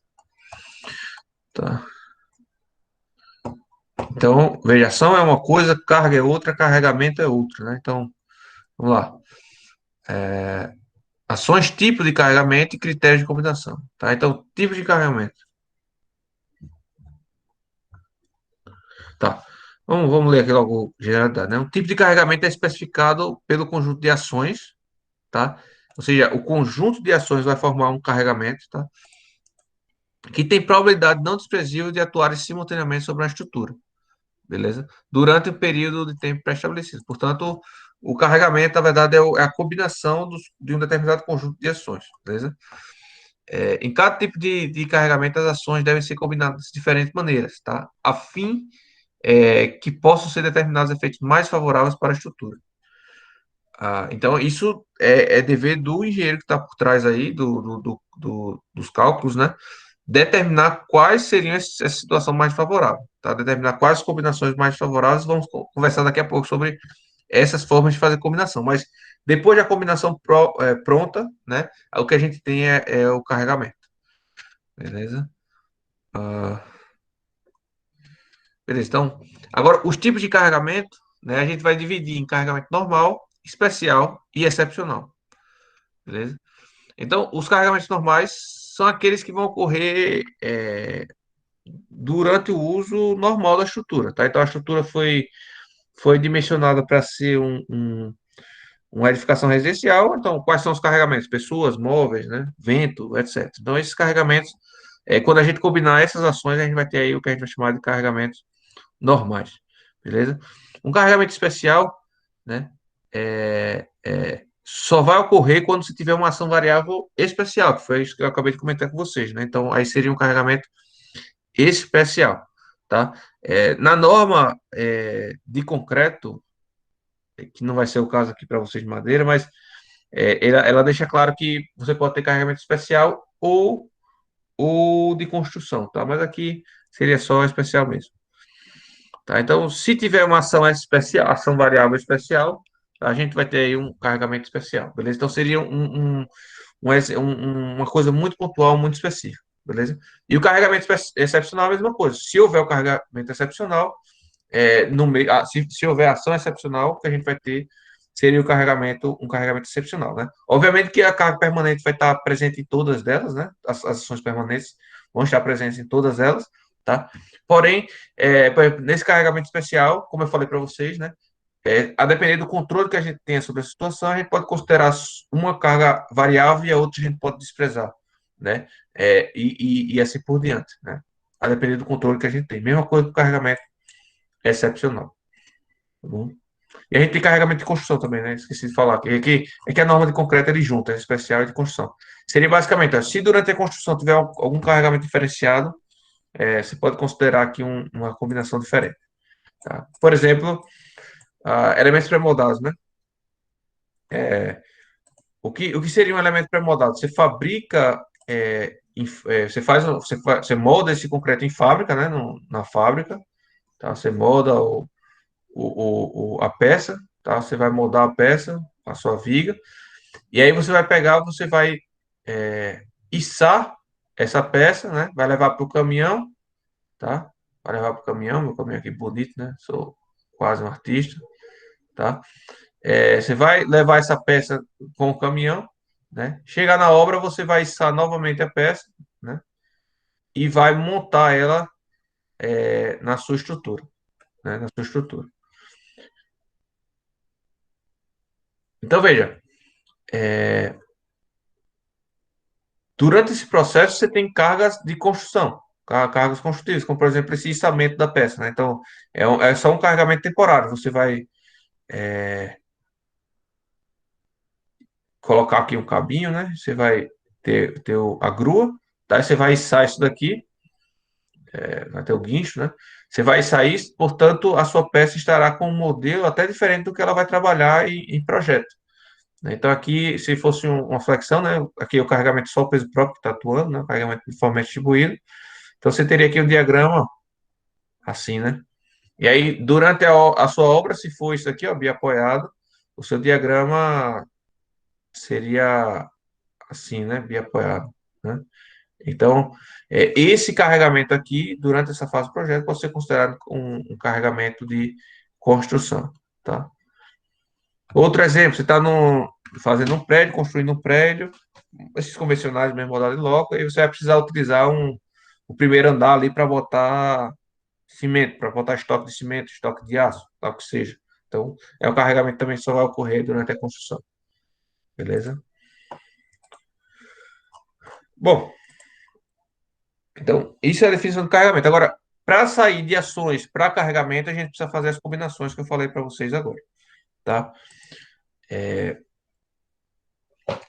Tá. Então, veja, ação é uma coisa, carga é outra, carregamento é outra, né? Então, vamos lá. Ações, tipo de carregamento e critérios de combinação, tá? Então, tipo de carregamento. Tá. Vamos ler aqui logo generalidade, né? Um tipo de carregamento é especificado pelo conjunto de ações, tá? Ou seja, o conjunto de ações vai formar um carregamento, tá? Que tem probabilidade não desprezível de atuar simultaneamente sobre a estrutura, beleza? Durante o período de tempo pré-estabelecido. Portanto, o carregamento, na verdade, é a combinação de um determinado conjunto de ações, beleza? Em cada tipo de carregamento, as ações devem ser combinadas de diferentes maneiras, tá? A fim que possam ser determinados efeitos mais favoráveis para a estrutura. Então, isso é dever do engenheiro que está por trás aí dos cálculos, né? Determinar quais seriam essa situação mais favorável, tá? Determinar quais combinações mais favoráveis. Vamos conversar daqui a pouco sobre essas formas de fazer combinação. Mas depois da combinação pronta, né? O que a gente tem é o carregamento. Beleza? Beleza. Então, agora os tipos de carregamento, né? A gente vai dividir em carregamento normal, especial e excepcional. Beleza? Então, os carregamentos normais são aqueles que vão ocorrer durante o uso normal da estrutura, tá? Então, a estrutura foi dimensionada para ser uma edificação residencial. Então, quais são os carregamentos? Pessoas, móveis, né? Vento, etc. Então, esses carregamentos, quando a gente combinar essas ações, a gente vai ter aí o que a gente vai chamar de carregamentos normais, beleza? Um carregamento especial, né? Só vai ocorrer quando você tiver uma ação variável especial, que foi isso que eu acabei de comentar com vocês, né? Então, aí seria um carregamento especial, tá? Na norma de concreto, que não vai ser o caso aqui para vocês de madeira, mas ela deixa claro que você pode ter carregamento especial ou de construção, tá? Mas aqui seria só especial mesmo. Tá? Então, se tiver uma ação especial, ação variável especial, a gente vai ter aí um carregamento especial, beleza? Então, seria uma coisa muito pontual, muito específica, beleza? E o carregamento excepcional é a mesma coisa. Se houver o carregamento excepcional, no meio, se houver ação excepcional, o que a gente vai ter seria um carregamento excepcional, né? Obviamente que a carga permanente vai estar presente em todas delas, né? As ações permanentes vão estar presentes em todas elas, tá? Porém, por exemplo, nesse carregamento especial, como eu falei para vocês, né? A depender do controle que a gente tenha sobre a situação, a gente pode considerar uma carga variável e a outra a gente pode desprezar, né? E assim por diante, né? A depender do controle que a gente tem. Mesma coisa com o carregamento excepcional, tá bom? E a gente tem carregamento de construção também, né? Esqueci de falar. É que a norma de concreto ele junta, é especial e de construção. Seria basicamente, ó, se durante a construção tiver algum carregamento diferenciado, você pode considerar aqui uma combinação diferente. Tá? Por exemplo, elementos pré-moldados, né? O que seria um elemento pré-moldado? Você fabrica, você molda esse concreto em fábrica, né? Na fábrica, tá? Você molda a peça, tá? Você vai moldar a peça, a sua viga, e aí você vai içar essa peça, né? Vai levar para o caminhão, tá? Vai levar para o caminhão, meu caminhão aqui bonito, né? Sou quase um artista, tá? Você vai levar essa peça com o caminhão, né? Chegar na obra, você vai içar novamente a peça, né? E vai montar ela na sua estrutura, né? Na sua estrutura. Então, veja, durante esse processo, você tem cargas de construção, cargas construtivas, como, por exemplo, esse içamento da peça, né? Então, é só um carregamento temporário. Você vai colocar aqui um cabinho, né? Você vai ter a grua, tá? Você vai içar isso daqui, vai ter o guincho, né? Você vai sair, portanto, a sua peça estará com um modelo até diferente do que ela vai trabalhar em projeto, né? Então, aqui, se fosse uma flexão, né? Aqui é o carregamento só o peso próprio que está atuando, né? O carregamento uniformemente distribuído. Então, você teria aqui um diagrama assim, né? E aí, durante a sua obra, se for isso aqui, ó, biapoiado, o seu diagrama seria assim, né? Biapoiado, né? Então, esse carregamento aqui, durante essa fase do projeto, pode ser considerado um carregamento de construção, tá? Outro exemplo, você está fazendo um prédio, construindo um prédio, esses convencionais mesmo, modal de loco, aí você vai precisar utilizar o primeiro andar ali para botar cimento, para botar estoque de cimento, estoque de aço, tal que seja. Então, o carregamento também só vai ocorrer durante a construção, beleza? Bom, então, isso é a definição do carregamento. Agora, para sair de ações para carregamento, a gente precisa fazer as combinações que eu falei para vocês agora, tá?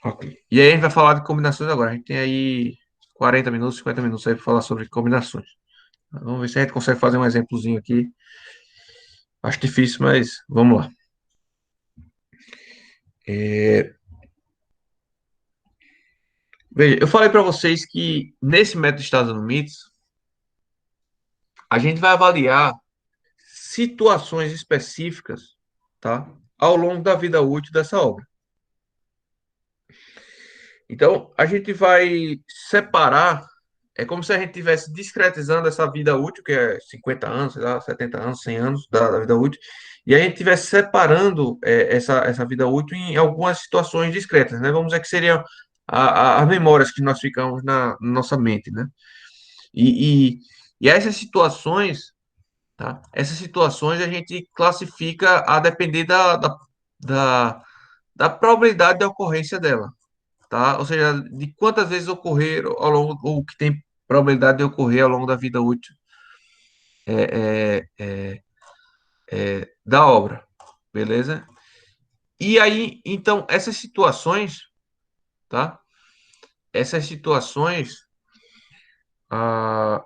Ok. E aí a gente vai falar de combinações agora. A gente tem aí 40 minutos, 50 minutos aí para falar sobre combinações. Vamos ver se a gente consegue fazer um exemplozinho aqui. Acho difícil, mas vamos lá. É, Veja, eu falei para vocês que nesse método de Estados Unidos, a gente vai avaliar situações específicas, tá? Ao longo da vida útil dessa obra. Então, a gente vai separar, é como se a gente estivesse discretizando essa vida útil, que é 50 anos, sei lá, 70 anos, 100 anos da vida útil, e a gente estivesse separando essa vida útil em algumas situações discretas, né? Vamos dizer que seriam as memórias que nós ficamos na nossa mente, né? E, e, e essas situações, tá? Essas situações a gente classifica a depender da, da probabilidade de ocorrência dela, tá? Ou seja, de quantas vezes ocorrer ao longo, ou que tem probabilidade de ocorrer ao longo da vida útil da obra, beleza? E aí, então, essas situações, tá? Essas situações, a,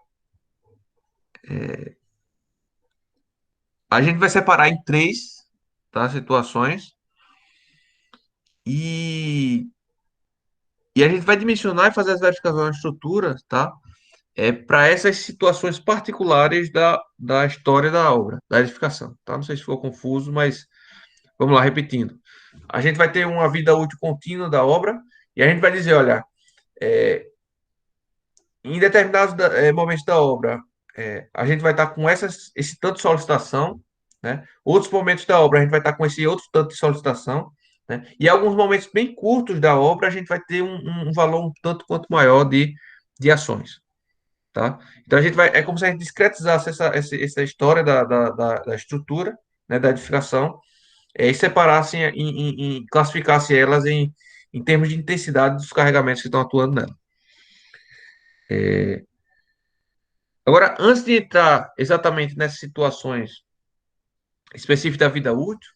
a gente vai separar em três, tá? Situações, E, e a gente vai dimensionar e fazer as verificações na estrutura, tá? Para essas situações particulares da história da obra, da edificação, tá? Não sei se ficou confuso, mas vamos lá, repetindo. A gente vai ter uma vida útil contínua da obra e a gente vai dizer, olha, é, em determinados momentos da obra, a gente vai estar com esse tanto de solicitação, né? Outros momentos da obra, a gente vai estar com esse outro tanto de solicitação, né? E alguns momentos bem curtos da obra, a gente vai ter um valor um tanto quanto maior de ações, tá? Então, a gente vai, é como se a gente discretizasse essa história da estrutura, né? Da edificação, e separasse, classificasse elas em termos de intensidade dos carregamentos que estão atuando nela. Agora, antes de entrar exatamente nessas situações específicas da vida útil,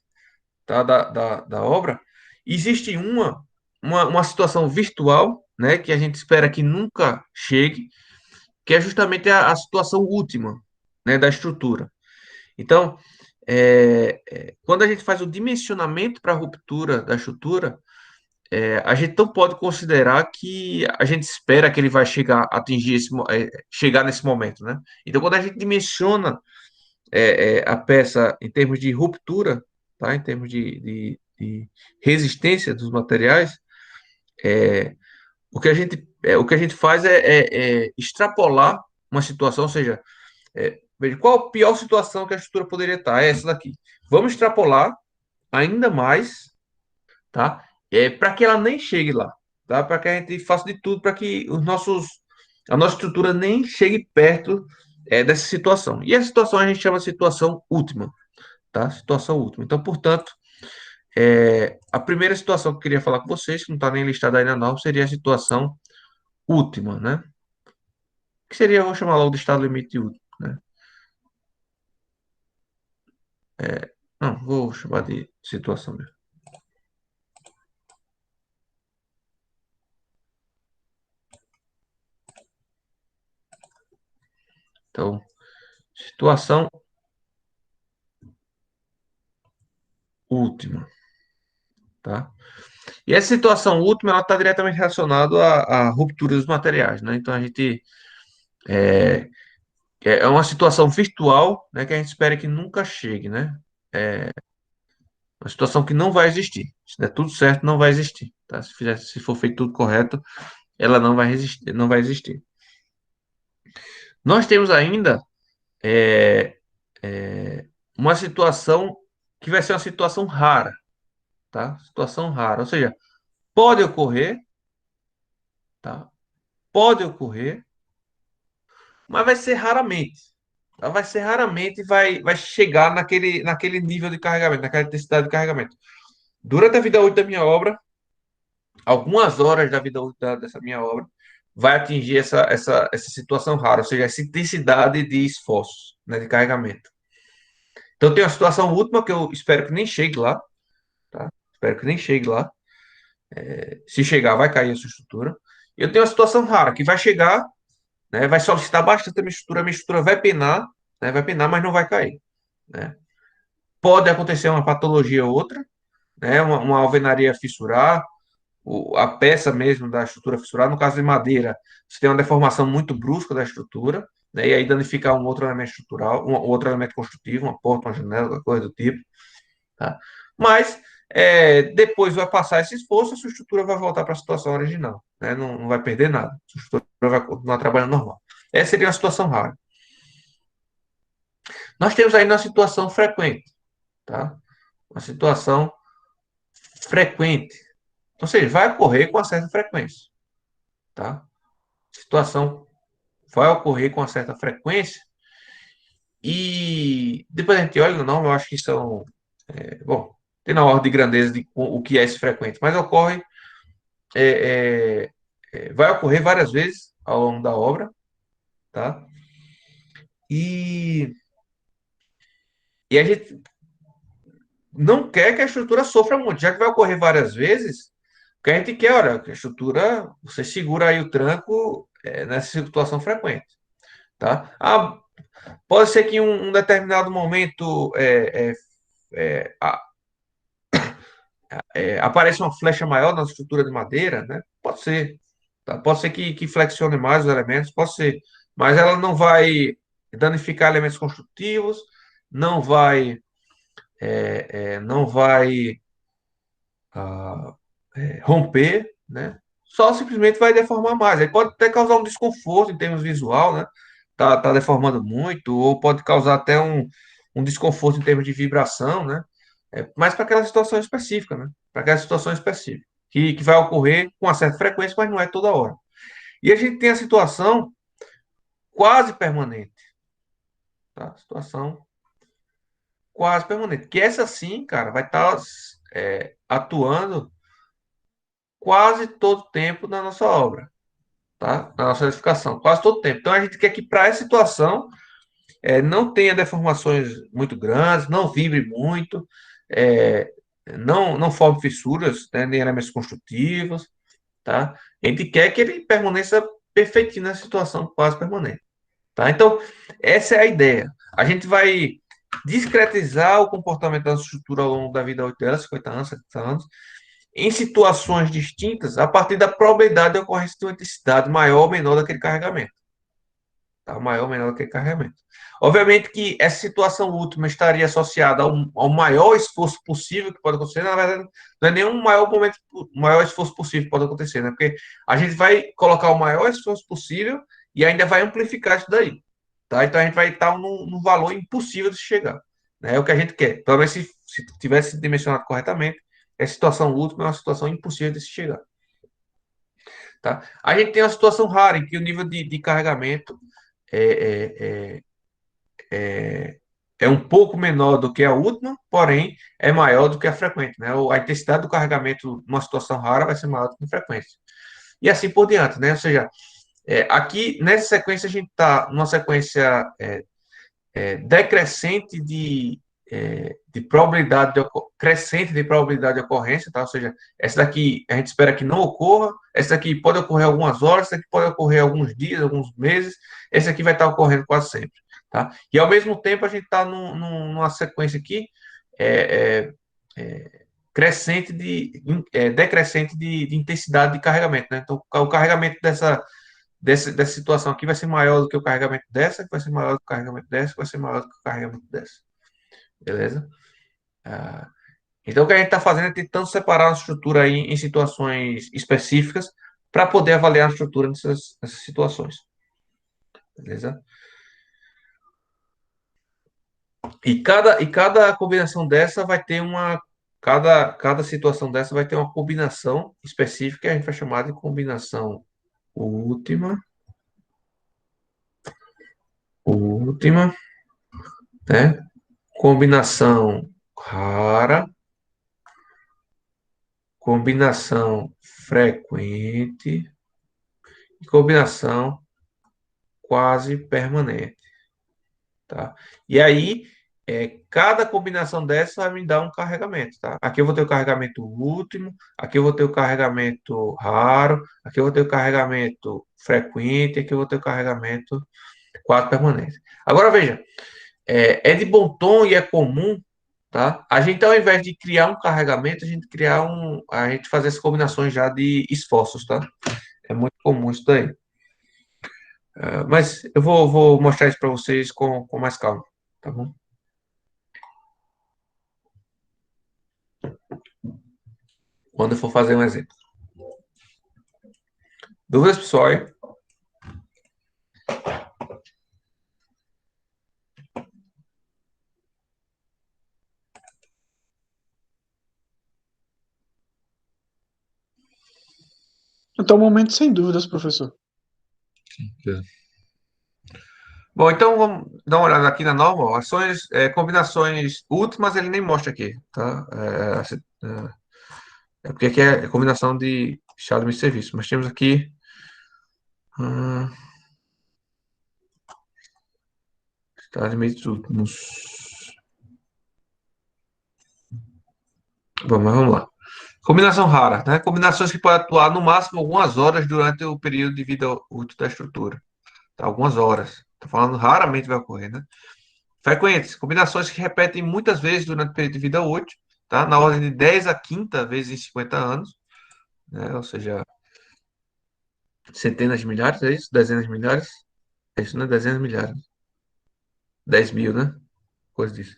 tá, da obra, existe uma situação virtual, né, que a gente espera que nunca chegue, que é justamente a situação última, né, da estrutura. Então, quando a gente faz o dimensionamento para a ruptura da estrutura, a gente não pode considerar que a gente espera que ele vai atingir chegar nesse momento, né? Então, quando a gente dimensiona a peça em termos de ruptura, tá? Em termos de resistência dos materiais, o que a gente faz é extrapolar uma situação, ou seja, veja, qual a pior situação que a estrutura poderia estar? É essa daqui. Vamos extrapolar ainda mais, tá? Para que ela nem chegue lá, tá? Para que a gente faça de tudo para que a nossa estrutura nem chegue perto dessa situação. E essa situação a gente chama de situação última, tá? Situação última. Então, portanto, a primeira situação que eu queria falar com vocês, que não está nem listada ainda não, seria a situação última, né? Que seria, vou chamar logo de estado limite último, né? Não, vou chamar de situação mesmo. Então, situação última, tá? E essa situação última, ela está diretamente relacionada à ruptura dos materiais, né? Então, a gente é uma situação virtual, né, que a gente espera que nunca chegue, né? Uma situação que não vai existir. Se der tudo certo, não vai existir, tá? Se for feito tudo correto, ela não vai resistir, não vai existir. Nós temos ainda é, uma situação que vai ser uma situação rara, tá? Situação rara, ou seja, pode ocorrer, tá? Pode ocorrer, mas vai ser raramente. Tá? Vai ser raramente e vai chegar naquele nível de carregamento, naquela intensidade de carregamento. Durante a vida útil da minha obra, algumas horas da vida útil dessa minha obra, vai atingir essa situação rara, ou seja, essa intensidade de esforço, né, de carregamento. Então, tem uma situação última que eu espero que nem chegue lá, tá? Espero que nem chegue lá. Se chegar, vai cair a sua estrutura. Eu tenho uma situação rara que vai chegar, né, vai solicitar bastante a minha estrutura vai penar, né, vai penar, mas não vai cair, né? Pode acontecer uma patologia ou outra, né, uma alvenaria fissurar, a peça mesmo da estrutura fissurar. No caso de madeira, você tem uma deformação muito brusca da estrutura, né, e aí danificar um outro elemento estrutural, um outro elemento construtivo, uma porta, uma janela, qualquer coisa do tipo, tá? Mas depois vai passar esse esforço, a sua estrutura vai voltar para a situação original, né? Não vai perder nada, a sua estrutura vai continuar trabalhando normal. Essa seria uma situação rara. Nós temos ainda uma situação frequente, tá? Uma situação frequente, ou seja, vai ocorrer com uma certa frequência, tá? Situação vai ocorrer com uma certa frequência e depois a gente olha no nome, eu acho que são, bom, tem na ordem de grandeza de o que é esse frequente, mas ocorre, é, vai ocorrer várias vezes ao longo da obra, tá? E, e a gente não quer que a estrutura sofra muito, já que vai ocorrer várias vezes, o que a gente quer, olha, que a estrutura, você segura aí o tranco nessa situação frequente, tá? Pode ser que em um determinado momento aparece uma flecha maior na estrutura de madeira, né? Pode ser. Tá? Pode ser que flexione mais os elementos, pode ser. Mas ela não vai danificar elementos construtivos, não vai, não vai romper, né? Só simplesmente vai deformar mais. Aí pode até causar um desconforto em termos visual, né? Tá deformando muito, ou pode causar até um desconforto em termos de vibração, né? Mas para aquela situação específica, né? Para aquela situação específica, que vai ocorrer com uma certa frequência, mas não é toda hora. E a gente tem a situação quase permanente, tá? Situação quase permanente. Que essa sim, cara, vai estar atuando quase todo o tempo na nossa obra, tá? Na nossa edificação, quase todo o tempo. Então a gente quer que para essa situação não tenha deformações muito grandes, não vibre muito, é, não forme fissuras, né, nem elementos construtivos, tá? A gente quer que ele permaneça perfeitinho na situação quase permanente, tá? Então, essa é a ideia. A gente vai discretizar o comportamento da estrutura ao longo da vida útil dela, 50 anos, 70 anos, em situações distintas, a partir da probabilidade de ocorrência de uma intensidade maior ou menor daquele carregamento. Tá? Maior ou menor daquele carregamento. Obviamente que essa situação última estaria associada ao maior esforço possível que pode acontecer. Na verdade, não é nenhum maior esforço possível que pode acontecer, né? Porque a gente vai colocar o maior esforço possível e ainda vai amplificar isso daí. Tá? Então a gente vai estar num valor impossível de chegar. Né? É o que a gente quer. Pelo menos se tivesse dimensionado corretamente, a situação última é uma situação impossível de se chegar. Tá? A gente tem uma situação rara em que o nível de carregamento é, é um pouco menor do que a última, porém é maior do que a frequente. Né? A intensidade do carregamento numa situação rara vai ser maior do que a frequência. E assim por diante. Né? Ou seja, aqui nessa sequência a gente está numa sequência decrescente de probabilidade crescente de probabilidade de ocorrência, tá? Ou seja, essa daqui a gente espera que não ocorra, essa daqui pode ocorrer algumas horas, essa daqui pode ocorrer alguns dias, alguns meses, essa aqui vai estar ocorrendo quase sempre, tá? E ao mesmo tempo a gente está numa sequência aqui é, é, é, crescente decrescente de intensidade de carregamento, né? Então o carregamento dessa situação aqui vai ser maior do que o carregamento dessa, que vai ser maior do que o carregamento dessa, que vai ser maior do que o carregamento dessa. Beleza? Ah, então, o que a gente está fazendo é tentando separar a estrutura aí em situações específicas para poder avaliar a estrutura nessas situações. Beleza? E cada combinação dessa vai ter uma. Cada situação dessa vai ter uma combinação específica que a gente vai chamar de combinação última. Última, né? Combinação rara, combinação frequente e combinação quase permanente, tá? E aí, cada combinação dessa vai me dar um carregamento, tá? Aqui eu vou ter o carregamento último, aqui eu vou ter o carregamento raro, aqui eu vou ter o carregamento frequente, aqui eu vou ter o carregamento quase permanente. Agora veja, é de bom tom e é comum, tá? A gente, ao invés de criar um carregamento, a gente fazer essas combinações já de esforços, tá? É muito comum isso daí. Mas eu vou mostrar isso para vocês com mais calma, tá bom? Quando eu for fazer um exemplo. Dúvidas, pessoal? Aí? Até o momento, sem dúvidas, professor. Bom, então vamos dar uma olhada aqui na norma. Ó. Ações, combinações últimas ele nem mostra aqui, tá? Porque aqui é combinação de estado de serviço. Mas temos aqui estado de meios últimos. Bom, mas vamos lá. Combinação rara, né? Combinações que podem atuar no máximo algumas horas durante o período de vida útil da estrutura. Tá? Algumas horas. Estou falando raramente vai ocorrer, né? Frequentes, combinações que repetem muitas vezes durante o período de vida útil, tá? Na ordem de 10 a quinta vezes em 50 anos, né? Ou seja, centenas de milhares, é isso? Dezenas de milhares? É isso, né? Dezenas de milhares. 10 mil, né? Coisa disso.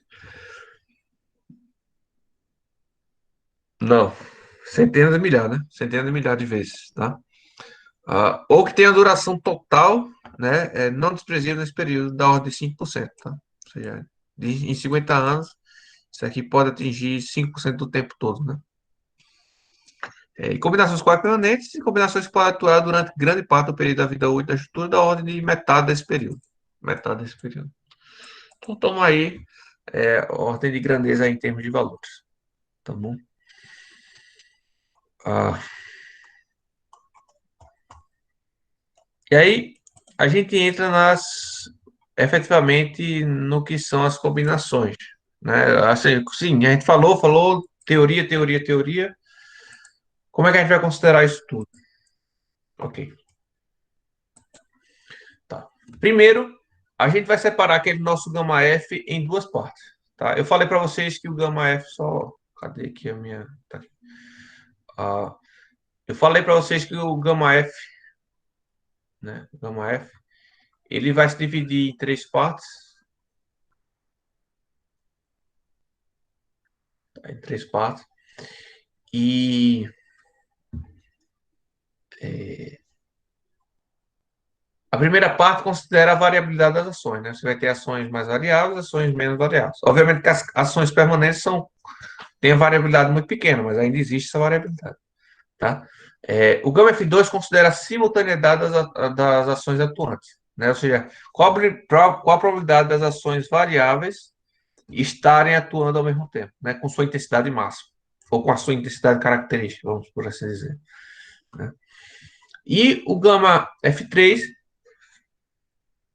Não, centenas de milhares, né? Centenas de milhares de vezes, tá? Ou que tenha duração total, né? Não desprezível nesse período, da ordem de 5%, tá? Ou seja, em 50 anos, isso aqui pode atingir 5% do tempo todo, né? Em combinações coagulantes e combinações que podem atuar durante grande parte do período da vida útil da estrutura, da ordem de metade desse período. Metade desse período. Então, toma aí ordem de grandeza aí em termos de valores. Tá bom? Ah, e aí, a gente entra efetivamente no que são as combinações, né? Assim, sim, a gente falou, teoria, teoria, teoria. Como é que a gente vai considerar isso tudo? Ok, tá. Primeiro, a gente vai separar aquele nosso gama F em duas partes, tá? Eu falei para vocês que o gama F só... Cadê aqui a minha... Tá aqui. Ah, eu falei para vocês que o gama F, né? O gama F, ele vai se dividir em três partes, tá? Em três partes. E a primeira parte considera a variabilidade das ações, né? Você vai ter ações mais variáveis, ações menos variáveis. Obviamente que as ações permanentes têm a variabilidade muito pequena, mas ainda existe essa variabilidade, tá? O Gama F2 considera a simultaneidade das ações atuantes, né? Ou seja, qual a probabilidade das ações variáveis estarem atuando ao mesmo tempo, né? Com sua intensidade máxima, ou com a sua intensidade característica, vamos por assim dizer, né? E o Gama F3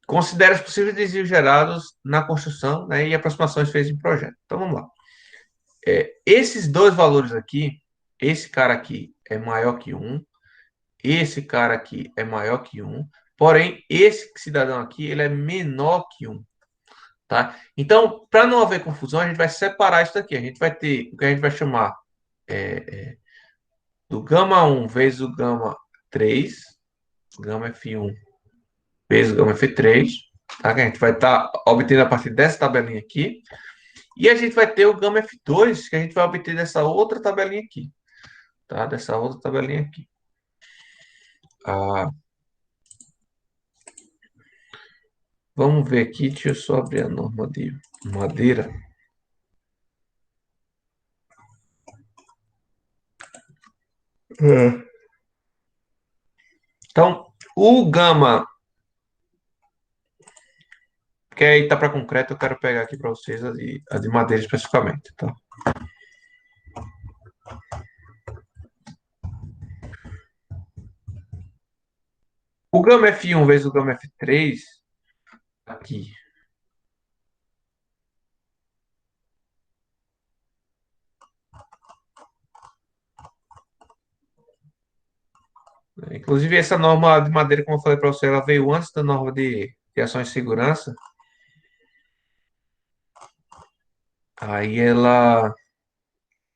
considera os possíveis desvios gerados na construção, né, e aproximações feitas em projeto. Então vamos lá. Esses dois valores aqui, esse cara aqui é maior que um, esse cara aqui é maior que um, porém esse cidadão aqui ele é menor que um, tá? Então, para não haver confusão, a gente vai separar isso daqui. A gente vai ter o que a gente vai chamar do gama 1 vezes o gama 3, gama F1 vezes o gama F3, tá? Que a gente vai estar obtendo a partir dessa tabelinha aqui. E a gente vai ter o gama F2, que a gente vai obter dessa outra tabelinha aqui, tá? Dessa outra tabelinha aqui. Ah, vamos ver aqui, deixa eu só abrir a norma de madeira. Então, o gama, que aí tá para concreto, eu quero pegar aqui para vocês a de madeira especificamente, tá? O gama F1 vezes o gama F3, aqui. Inclusive, essa norma de madeira, como eu falei para você, ela veio antes da norma de ações de segurança. Aí ela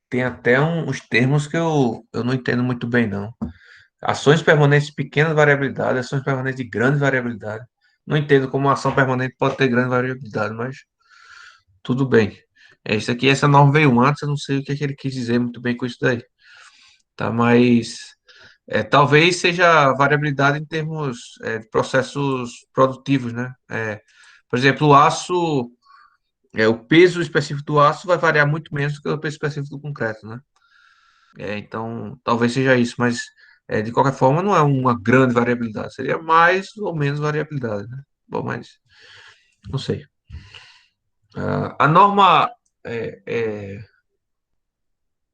tem até uns termos que eu não entendo muito bem, não. Ações permanentes de pequena variabilidade, ações permanentes de grande variabilidade. Não entendo como uma ação permanente pode ter grande variabilidade, mas tudo bem. Isso aqui, essa norma veio antes, eu não sei o que, é que ele quis dizer muito bem com isso daí. Tá, mas talvez seja variabilidade em termos de processos produtivos, né? Por exemplo, o aço, o peso específico do aço vai variar muito menos do que o peso específico do concreto, né? Então, talvez seja isso, mas de qualquer forma não é uma grande variabilidade, seria mais ou menos variabilidade, né? Bom, mas não sei. A norma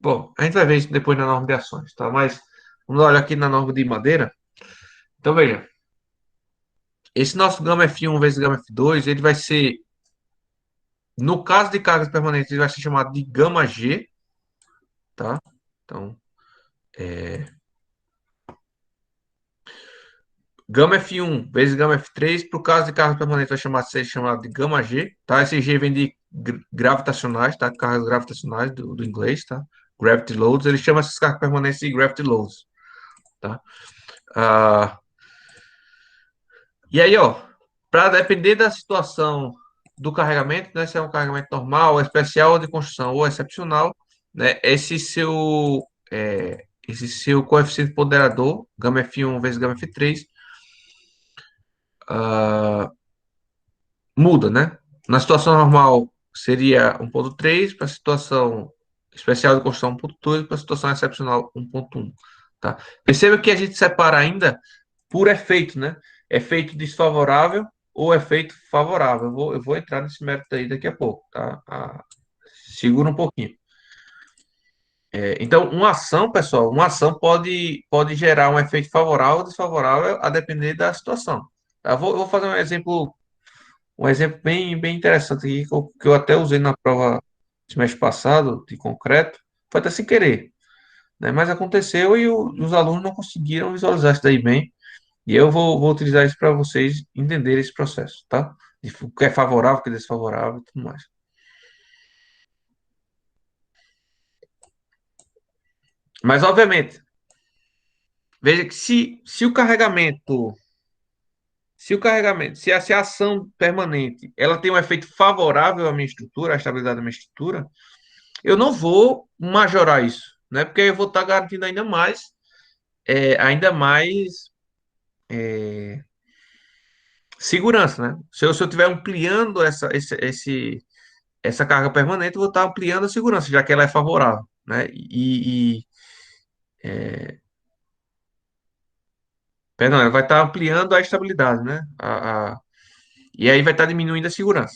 bom, a gente vai ver isso depois na norma de ações, tá? Mas vamos olhar aqui na norma de madeira. Então, veja, esse nosso gama F1 vezes gama F2, ele vai ser, no caso de cargas permanentes, ele vai ser chamado de gama G, tá? Então, gama F1 vezes gama F3, para o caso de cargas permanentes, vai ser chamado de gama G, tá? Esse G vem de gravitacionais, tá? Cargas gravitacionais do inglês, tá? Gravity loads, ele chama essas cargas permanentes de gravity loads, tá? Ah, e aí, ó, para depender da situação do carregamento, né? Se é um carregamento normal, especial ou de construção ou excepcional, né? Esse seu coeficiente ponderador, gama F1 vezes gama F3, muda, né? Na situação normal seria 1,3, para a situação especial de construção 1,2, para a situação excepcional 1,1, tá? Perceba que a gente separa ainda por efeito, né? Efeito desfavorável ou efeito favorável. Eu vou entrar nesse mérito aí daqui a pouco, tá? Segura um pouquinho. Então, uma ação, pessoal, uma ação pode gerar um efeito favorável ou desfavorável a depender da situação. Tá? Eu vou fazer um exemplo bem interessante aqui, que eu até usei na prova do semestre passado, de concreto, foi até sem querer, né? Mas aconteceu e os alunos não conseguiram visualizar isso daí bem, e eu vou utilizar isso para vocês entenderem esse processo, tá? O que é favorável, o que é desfavorável e tudo mais. Mas, obviamente, veja que se a ação permanente, ela tem um efeito favorável à minha estrutura, à estabilidade da minha estrutura, eu não vou majorar isso, né? Porque eu vou estar garantindo ainda mais segurança, né? Se eu estiver ampliando essa carga permanente, eu vou estar ampliando a segurança, já que ela é favorável, né? Perdão, ela vai estar ampliando a estabilidade, né? E aí vai estar diminuindo a segurança.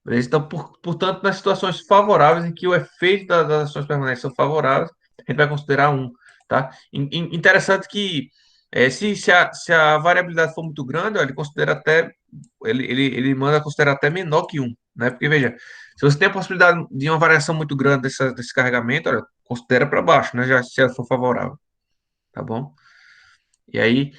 Beleza? Então, portanto, nas situações favoráveis em que o efeito das ações permanentes são favoráveis, a gente vai considerar um, tá? Interessante que se a variabilidade for muito grande, ó, ele considera até ele manda considerar até menor que um, né? Porque veja, se você tem a possibilidade de uma variação muito grande desse carregamento, olha, considera para baixo, né? Já se ela for favorável, tá bom? E aí,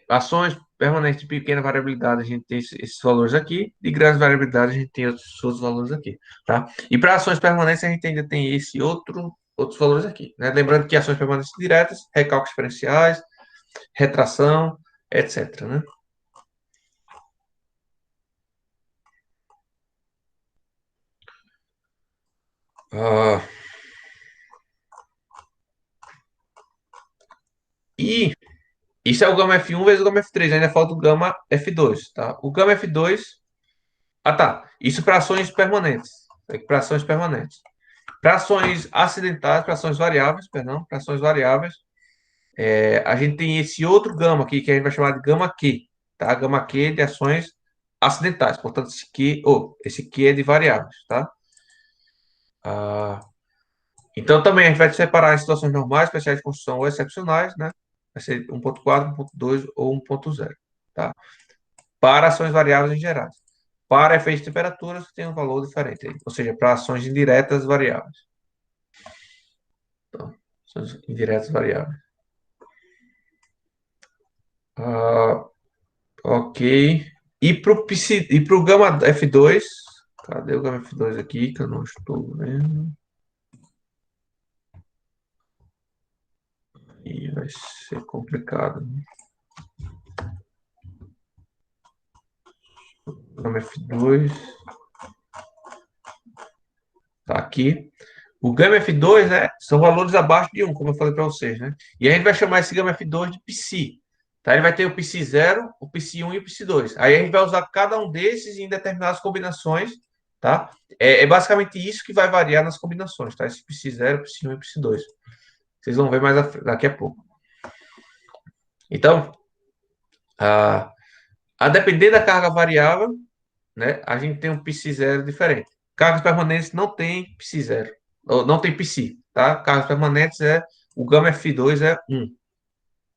ações permanentes de pequena variabilidade, a gente tem esses valores aqui, de grande variabilidade, a gente tem outros valores aqui, tá? E para ações permanentes, a gente ainda tem outros valores aqui, né? Lembrando que ações permanentes diretas, recálculos diferenciais, retração, etc, né? Ah, e isso é o gama F1 vezes o gama F3, ainda falta o gama F2, tá? O gama F2, tá, isso para ações permanentes, para ações permanentes. Para ações acidentais, para ações variáveis, perdão, para ações variáveis, a gente tem esse outro gama aqui, que a gente vai chamar de gama Q, tá? Gama Q de ações acidentais, portanto, esse Q é de variáveis, tá? Ah, então, também a gente vai separar em situações normais, especiais de construção ou excepcionais, né? Vai ser 1,4, 1,2 ou 1,0, tá? Para ações variáveis em geral. Para efeitos de temperaturas, tem um valor diferente aí, ou seja, para ações indiretas variáveis. Então, ações indiretas variáveis. Ah, ok. E pro gama F2, cadê o gama F2 aqui, que eu não estou vendo? E vai ser complicado. Gama F2, tá aqui. O gama F2, né, são valores abaixo de 1, como eu falei para vocês, né? E a gente vai chamar esse gama F2 de Psi. Tá? Ele vai ter o Psi 0, o Psi 1 e o Psi 2. Aí a gente vai usar cada um desses em determinadas combinações, tá? É basicamente isso que vai variar nas combinações, tá? Esse Psi 0, Psi 1 e Psi 2. Vocês vão ver mais daqui a pouco. Então, a, a depender da carga variável, né, a gente tem um Psi 0 diferente. Cargas permanentes não tem Psi 0, não tem Psi, tá? Cargas permanentes o gama F2 é 1,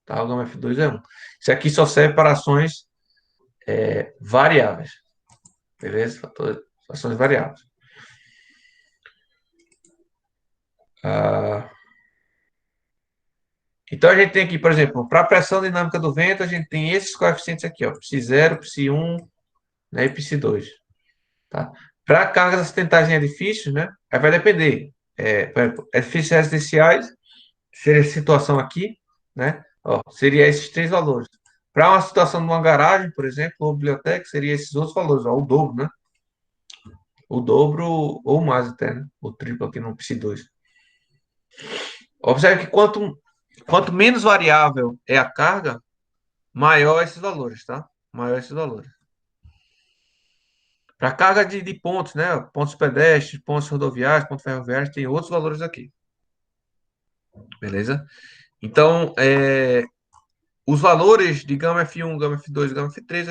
tá? O gama F2 é 1. Isso aqui só serve para ações variáveis, beleza? Ações variáveis. Ah, então a gente tem aqui, por exemplo, para a pressão dinâmica do vento, a gente tem esses coeficientes aqui, ó, Psi 0, Psi 1, né, e Psi 2. Tá? Para cargas acidentais em edifícios, né? Aí vai depender. Por exemplo, edifícios residenciais, seria essa situação aqui, né? Ó, seria esses três valores. Para uma situação de uma garagem, por exemplo, ou biblioteca, seria esses outros valores, ó, o dobro, né? O dobro ou mais até, né? O triplo aqui no Psi 2. Observe que quanto menos variável é a carga, maior esses valores, tá? Maior esses valores. Para carga de pontos, né? Pontos pedestres, pontos rodoviários, pontos ferroviários, tem outros valores aqui. Beleza? Então, os valores de gama F1, gama F2, gama F3,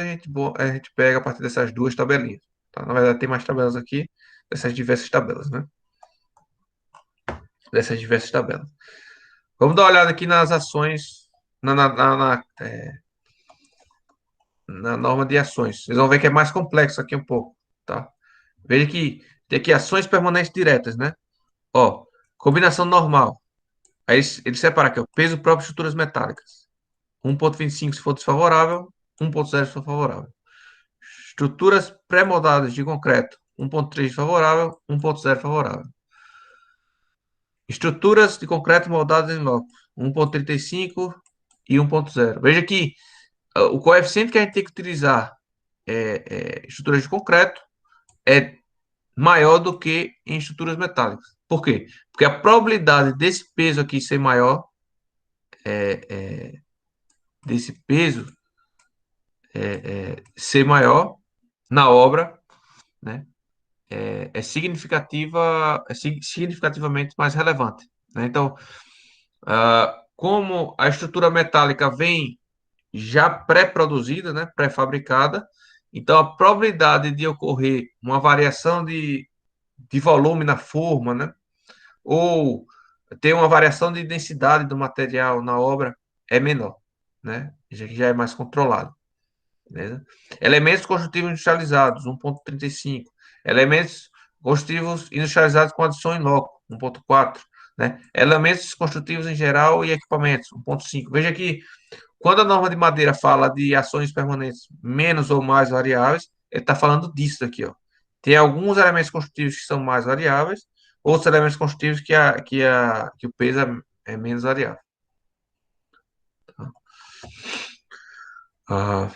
a gente pega a partir dessas duas tabelinhas. Tá? Na verdade, tem mais tabelas aqui, dessas diversas tabelas, né? Dessas diversas tabelas. Vamos dar uma olhada aqui nas ações, na norma de ações. Vocês vão ver que é mais complexo aqui um pouco, tá? Veja que tem aqui ações permanentes diretas, né? Ó, combinação normal. Aí ele separa aqui, ó, peso próprio de estruturas metálicas. 1,25 se for desfavorável, 1,0 se for favorável. Estruturas pré-moldadas de concreto, 1,3 favorável, 1,0 favorável. Estruturas de concreto moldadas em loco, 1,35 e 1,0. Veja que o coeficiente que a gente tem que utilizar estruturas de concreto é maior do que em estruturas metálicas. Por quê? Porque a probabilidade desse peso aqui ser maior, desse peso ser maior na obra, né, significativamente mais relevante. Né? Então, como a estrutura metálica vem já pré-produzida, né, pré-fabricada, então a probabilidade de ocorrer uma variação de volume na forma, né, ou ter uma variação de densidade do material na obra é menor, né, já é mais controlado. Beleza? Elementos construtivos industrializados, 1,35. Elementos construtivos industrializados com adição em loco, 1,4. Né? Elementos construtivos em geral e equipamentos, 1,5. Veja que quando a norma de madeira fala de ações permanentes menos ou mais variáveis, ele está falando disso aqui. Ó. Tem alguns elementos construtivos que são mais variáveis, outros elementos construtivos que o peso é menos variável. Ah,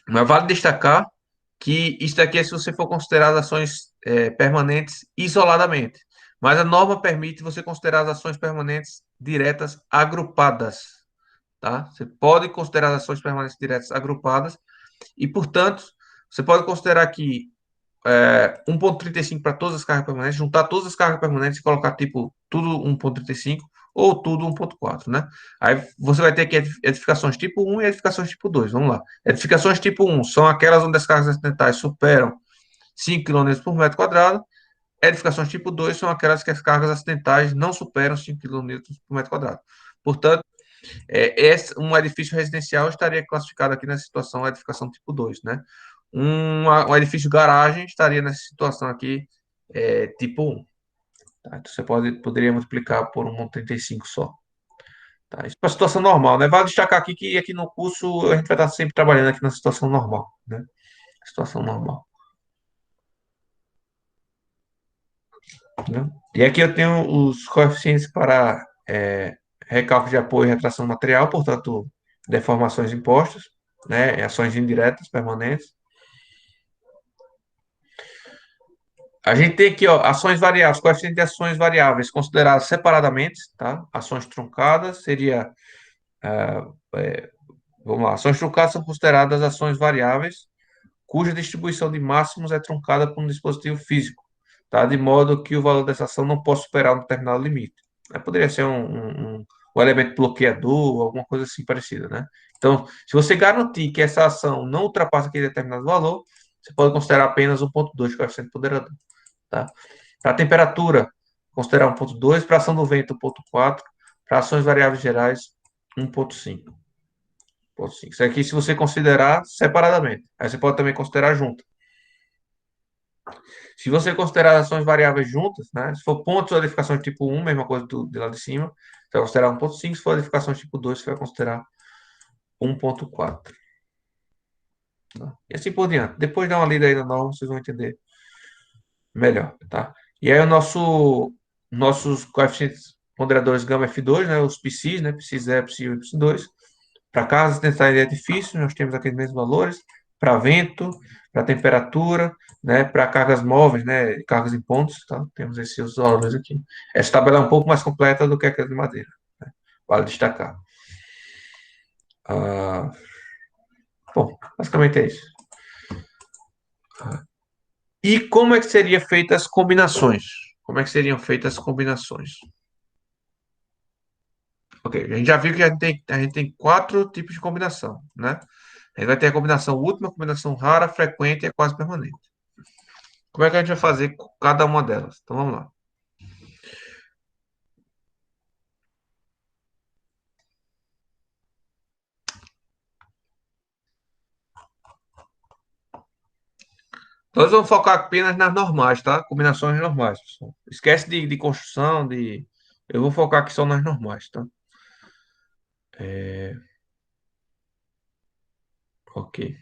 mas vale destacar que isso daqui é se você for considerar as ações permanentes isoladamente. Mas a norma permite você considerar as ações permanentes diretas agrupadas. Tá? Você pode considerar as ações permanentes diretas agrupadas e, portanto, você pode considerar aqui 1,35 para todas as cargas permanentes, juntar todas as cargas permanentes e colocar tipo tudo 1,35 ou tudo 1,4, né? Aí você vai ter aqui edificações tipo 1 e edificações tipo 2. Vamos lá. Edificações tipo 1 são aquelas onde as cargas acidentais superam 5 km por metro quadrado. Edificações tipo 2 são aquelas que as cargas acidentais não superam 5 km por metro quadrado. Portanto, um edifício residencial estaria classificado aqui nessa situação, edificação tipo 2, né? Um edifício garagem estaria nessa situação aqui, tipo 1. Tá? Então, você poderia multiplicar por 1,35 só. Tá? Isso é uma situação normal, né? Vale destacar aqui que aqui no curso a gente vai estar sempre trabalhando aqui na situação normal, né? Situação normal. Né? E aqui eu tenho os coeficientes para recálculo de apoio e retração material, portanto, deformações impostas, né? Ações indiretas permanentes. A gente tem aqui, ó, ações variáveis, coeficiente de ações variáveis consideradas separadamente, tá? Ações truncadas seria, vamos lá, ações truncadas são consideradas ações variáveis cuja distribuição de máximos é truncada por um dispositivo físico, tá? De modo que o valor dessa ação não possa superar um determinado limite. Poderia ser um elemento bloqueador, alguma coisa assim parecida, né? Então, se você garantir que essa ação não ultrapassa aquele determinado valor, você pode considerar apenas 1,2 de coeficiente ponderador. Tá? Para a temperatura, considerar 1,2. Para a ação do vento, 1,4. Para ações variáveis gerais, 1,5. Isso aqui, se você considerar separadamente. Aí você pode também considerar junto. Se você considerar ações variáveis juntas, né? Se for pontos ou edificações tipo 1, mesma coisa de lá de cima, você vai considerar 1,5. Se for edificações tipo 2, você vai considerar 1,4. Tá? E assim por diante. Depois dá uma lida aí na norma, vocês vão entender melhor, tá? E aí nossos coeficientes ponderadores gama F2, né? Os PCs, né? PC0, PC1 e PC2. Para cargas densidade de edifícios, nós temos aqueles mesmos valores. Para vento, para temperatura, né? Para cargas móveis, né? Cargas em pontos, tá? Temos esses valores aqui. Essa tabela é um pouco mais completa do que aquela de madeira, né? Vale destacar. Ah, bom, basicamente é isso. E como é que seriam feitas as combinações? Como é que seriam feitas as combinações? Ok, a gente já viu que a gente tem quatro tipos de combinação, né? A gente vai ter a combinação última, a combinação rara, frequente e a quase permanente. Como é que a gente vai fazer com cada uma delas? Então vamos lá. Nós vamos focar apenas nas normais, tá? Combinações normais, pessoal. Esquece de construção, de. Eu vou focar aqui só nas normais, tá? Ok.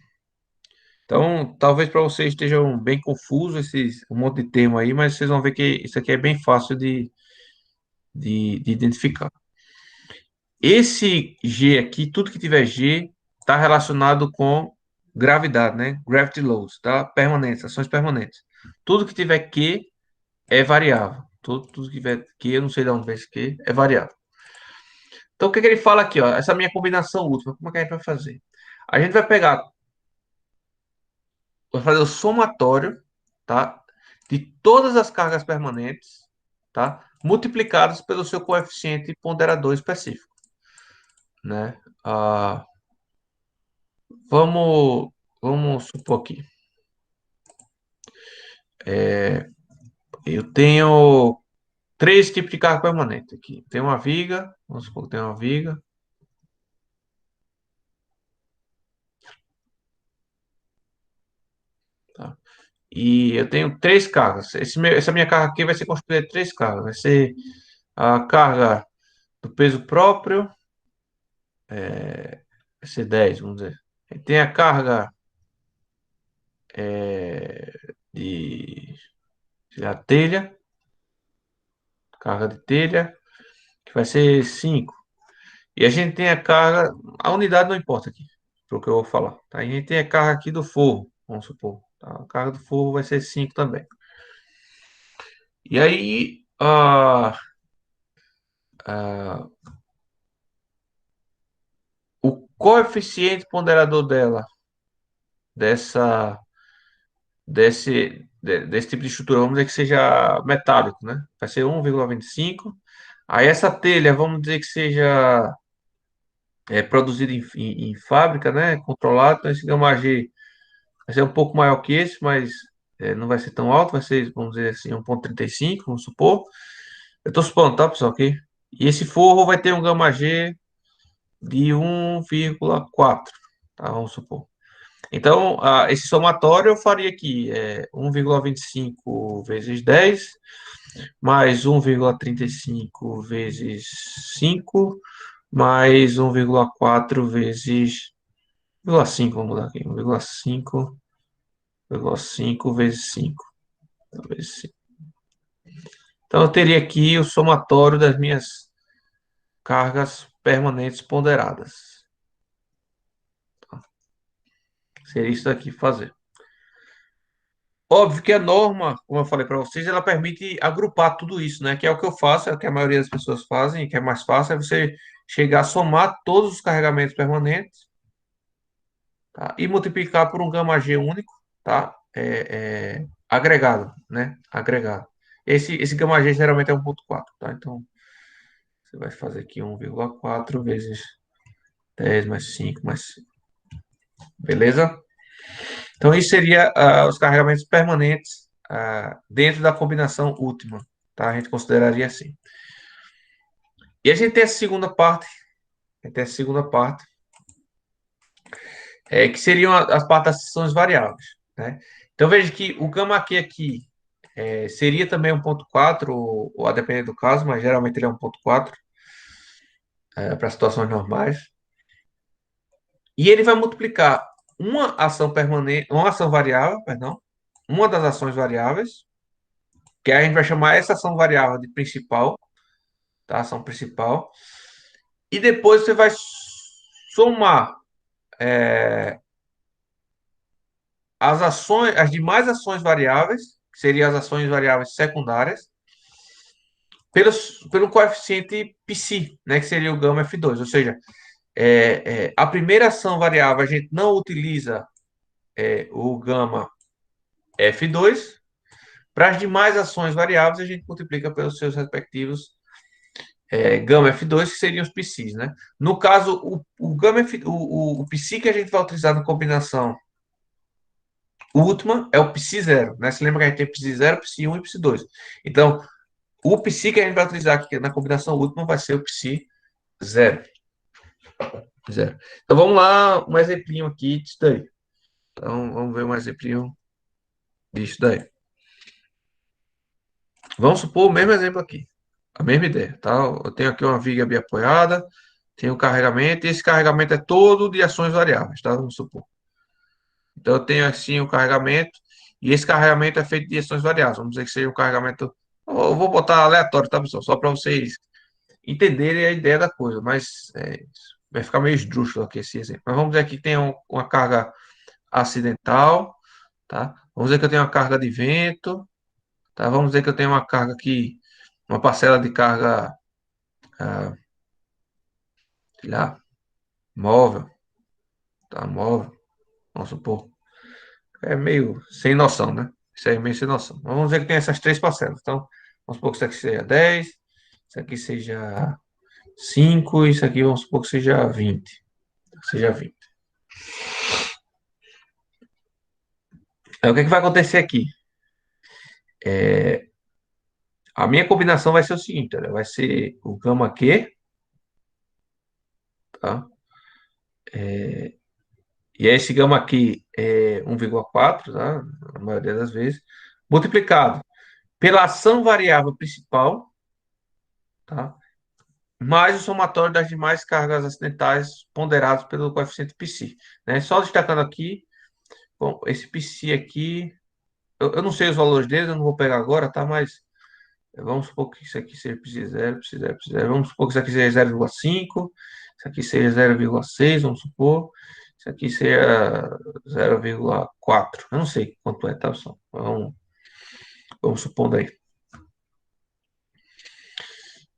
Então, talvez para vocês estejam bem confusos esses um monte de termo aí, mas vocês vão ver que isso aqui é bem fácil de identificar. Esse G aqui, tudo que tiver G, está relacionado com gravidade, né? Gravity loads, tá? Permanentes, ações permanentes. Tudo que tiver Q é variável. Tudo que tiver Q, eu não sei de onde vem esse Q, é variável. Então, o que que ele fala aqui, ó? Essa minha combinação última, como é que a gente vai fazer? A gente vai fazer o somatório, tá? De todas as cargas permanentes, tá? Multiplicadas pelo seu coeficiente ponderador específico, né? Vamos, vamos supor aqui. Eu tenho três tipos de carga permanente aqui. Tem uma viga, vamos supor que tem uma viga. Tá? E eu tenho três cargas. Essa minha carga aqui vai ser construída de três cargas. Vai ser a carga do peso próprio, vai ser 10, vamos dizer. Aí tem a carga de a telha, carga de telha, que vai ser 5. E a gente tem a carga, a unidade não importa aqui, para o que eu vou falar. Tá? A gente tem a carga aqui do forro, vamos supor. Tá? A carga do forro vai ser 5 também. E aí, o coeficiente ponderador dela, dessa, desse tipo de estrutura, vamos dizer que seja metálico, né? Vai ser 1,25. Aí essa telha, vamos dizer que seja produzida em fábrica, né? Controlado. Então esse gama G vai ser um pouco maior que esse, mas não vai ser tão alto, vai ser, vamos dizer assim, 1,35, vamos supor. Eu estou supondo, tá, pessoal, aqui. E esse forro vai ter um gama G de 1,4, tá? Vamos supor. Então, esse somatório eu faria aqui 1,25 vezes 10, mais 1,35 vezes 5, mais 1,4 vezes 1,5, vamos mudar aqui, 1,5 vezes 5. Vezes 5. Então, eu teria aqui o somatório das minhas cargas permanentes ponderadas. Seria isso aqui fazer. Óbvio que a norma, como eu falei para vocês, ela permite agrupar tudo isso, né? Que é o que eu faço, é o que a maioria das pessoas fazem, que é mais fácil, é você chegar a somar todos os carregamentos permanentes, tá? E multiplicar por um gama G único, tá? Agregado, né? Agregado. Esse gama G geralmente é 1,4, tá? Então, você vai fazer aqui 1,4 vezes 10 mais 5 mais 5. Beleza? Então, isso seria os carregamentos permanentes dentro da combinação última, tá? A gente consideraria assim. E a gente tem a segunda parte, que seriam as partes das seções variáveis, né? Então, veja que o gama Q aqui seria também 1,4, ou a depender do caso, mas geralmente ele é 1,4 para situações normais. E ele vai multiplicar uma ação permanente, uma ação variável, perdão, uma das ações variáveis, que a gente vai chamar essa ação variável de principal, tá? Ação principal. E depois você vai somar as ações, as demais ações variáveis, que seriam as ações variáveis secundárias, pelo coeficiente psi, né, que seria o gama F2. Ou seja, a primeira ação variável a gente não utiliza o gama F2. Para as demais ações variáveis, a gente multiplica pelos seus respectivos gama F2, que seriam os psis, né? No caso, o gama F, o psi que a gente vai utilizar na combinação última é o psi zero, né? Você lembra que a gente tem psi zero, psi 1 e psi 2. Então, o psi que a gente vai utilizar aqui na combinação última vai ser o psi zero. Zero. Então, vamos lá, um exemplinho aqui disso daí. Então, vamos ver um exemplinho disso daí. Vamos supor o mesmo exemplo aqui. A mesma ideia, tá? Eu tenho aqui uma viga biapoiada, tenho um carregamento, e esse carregamento é todo de ações variáveis, tá? Vamos supor. Então, eu tenho assim o carregamento, e esse carregamento é feito de ações variáveis. Vamos dizer que seja um carregamento. Eu vou botar aleatório, tá, pessoal? Só para vocês entenderem a ideia da coisa, mas vai ficar meio esdrúxulo aqui esse exemplo. Mas vamos dizer aqui que tem uma carga acidental, tá? Vamos dizer que eu tenho uma carga de vento, tá? Vamos dizer que eu tenho uma carga aqui, uma parcela de carga, sei lá, móvel, tá? Móvel, vamos supor. É meio sem noção, né? Isso aí é meio sem noção. Mas vamos dizer que tem essas três parcelas. Então, vamos supor que isso aqui seja 10, isso aqui seja 5, isso aqui vamos supor que seja 20. Seja 20. Aí o que é que vai acontecer aqui? A minha combinação vai ser o seguinte, olha, vai ser o gama Q, tá? E esse gama aqui é 1,4, tá? Na maioria das vezes, multiplicado pela ação variável principal, tá? Mais o somatório das demais cargas acidentais ponderadas pelo coeficiente psi, né? Só destacando aqui, bom, esse psi aqui, eu não sei os valores deles, eu não vou pegar agora, tá? Mas vamos supor que isso aqui seja psi zero, psi zero, psi zero. Vamos supor que isso aqui seja 0,5, isso aqui seja 0,6, vamos supor. Isso aqui seja 0,4. Eu não sei quanto é, tá, pessoal? Vamos supondo aí.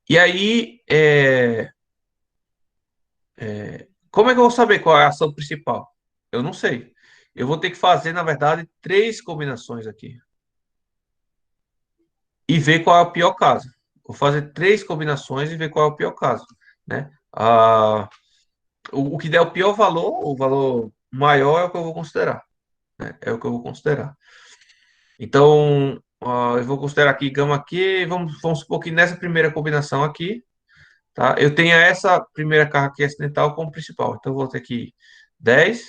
E aí, como é que eu vou saber qual é a ação principal? Eu não sei. Eu vou ter que fazer, na verdade, três combinações aqui. E ver qual é o pior caso. Vou fazer três combinações e ver qual é o pior caso, né? O que der o pior valor, o valor maior é o que eu vou considerar, né? É o que eu vou considerar. Então, eu vou considerar aqui gama Q, vamos supor que nessa primeira combinação aqui, tá? Eu tenho essa primeira carga aqui acidental como principal. Então, eu vou ter aqui 10,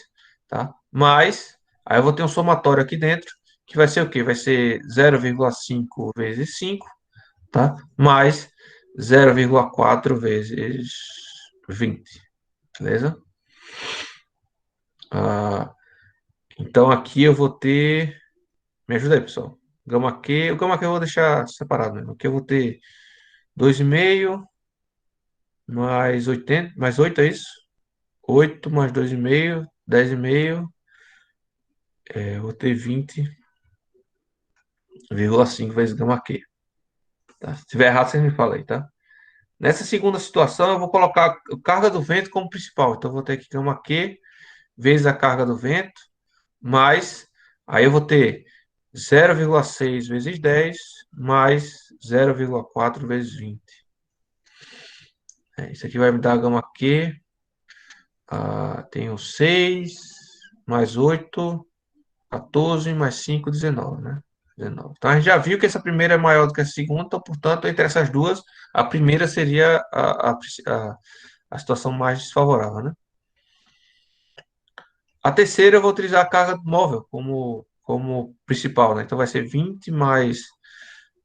tá? Mais, aí eu vou ter um somatório aqui dentro, que vai ser o quê? Vai ser 0,5 vezes 5, tá? Mais 0,4 vezes 20, beleza? Ah, então, aqui eu vou ter... Me ajuda aí, pessoal. Gama Q, o gama Q eu vou deixar separado mesmo. Aqui eu vou ter 2,5 mais 80, mais 8 é isso? 8 mais 2,5, 10,5. Eu vou ter 20,5 vezes gama Q. Tá? Se tiver errado, vocês me falam aí, tá? Nessa segunda situação, eu vou colocar a carga do vento como principal. Então, eu vou ter aqui gama Q vezes a carga do vento, mais. Aí eu vou ter 0,6 vezes 10, mais 0,4 vezes 20. Isso aqui vai me dar a gama Q. Tenho 6, mais 8, 14, mais 5, 19, né? 19. Então, a gente já viu que essa primeira é maior do que a segunda, então, portanto, entre essas duas, a primeira seria a situação mais desfavorável, né? A terceira eu vou utilizar a carga móvel como principal, né? Então, vai ser 20 mais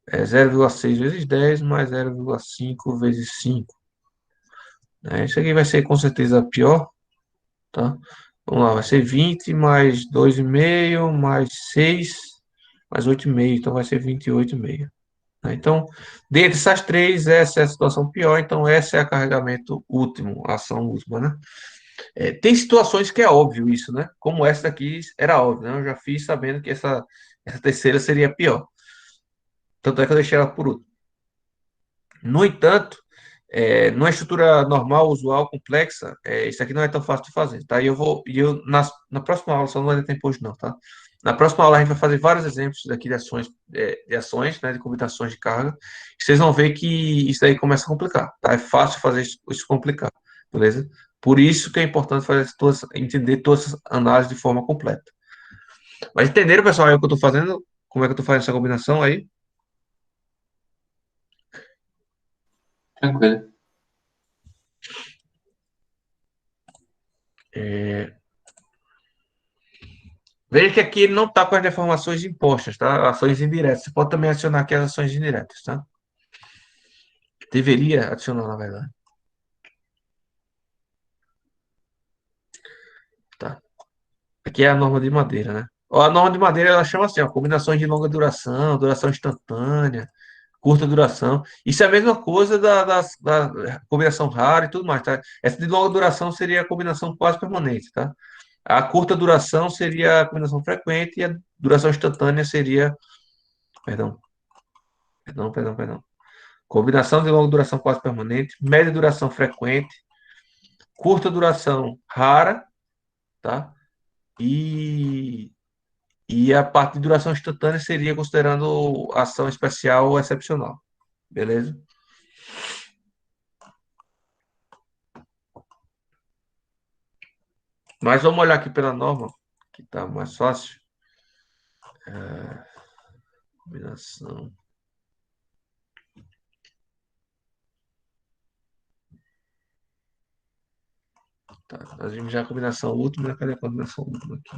0,6 vezes 10 mais 0,5 vezes 5. Isso aqui vai ser com certeza pior, tá? Vamos lá, vai ser 20 mais 2,5 mais 6 mais 8,5, então vai ser 28,5. Né? Então, dentre essas três, essa é a situação pior, então essa é a carregamento último, a ação última, né? Tem situações que é óbvio isso, né? Como essa daqui era óbvio, né? Eu já fiz sabendo que essa terceira seria pior. Tanto é que eu deixei ela por último. No entanto, numa estrutura normal, usual, complexa, isso aqui não é tão fácil de fazer, tá? Na próxima aula, só não vai ter tempo hoje não, tá? Na próxima aula a gente vai fazer vários exemplos daqui de ações, né, de combinações de carga, e vocês vão ver que isso aí começa a complicar, tá? É fácil fazer isso complicar, beleza? Por isso que é importante entender todas essas análises de forma completa. Mas entenderam, pessoal, aí o que eu estou fazendo? Como é que eu estou fazendo essa combinação aí? Tranquilo. Veja que aqui ele não está com as deformações impostas, tá? Ações indiretas. Você pode também adicionar aqui as ações indiretas, tá? Deveria adicionar, na verdade. Tá. Aqui é a norma de Madeira, né? Ó, a norma de Madeira, ela chama assim, ó, combinações de longa duração, duração instantânea, curta duração. Isso é a mesma coisa da combinação rara e tudo mais, tá? Essa de longa duração seria a combinação quase permanente, tá? A curta duração seria a combinação frequente e a duração instantânea seria... Perdão, perdão. Combinação de longa duração quase permanente, média duração frequente, curta duração rara, tá? E, e a parte de duração instantânea seria considerando ação especial ou excepcional. Beleza? Mas vamos olhar aqui pela norma, que está mais fácil. Combinação. Tá, nós vimos já a combinação última, né? Cadê a combinação última aqui?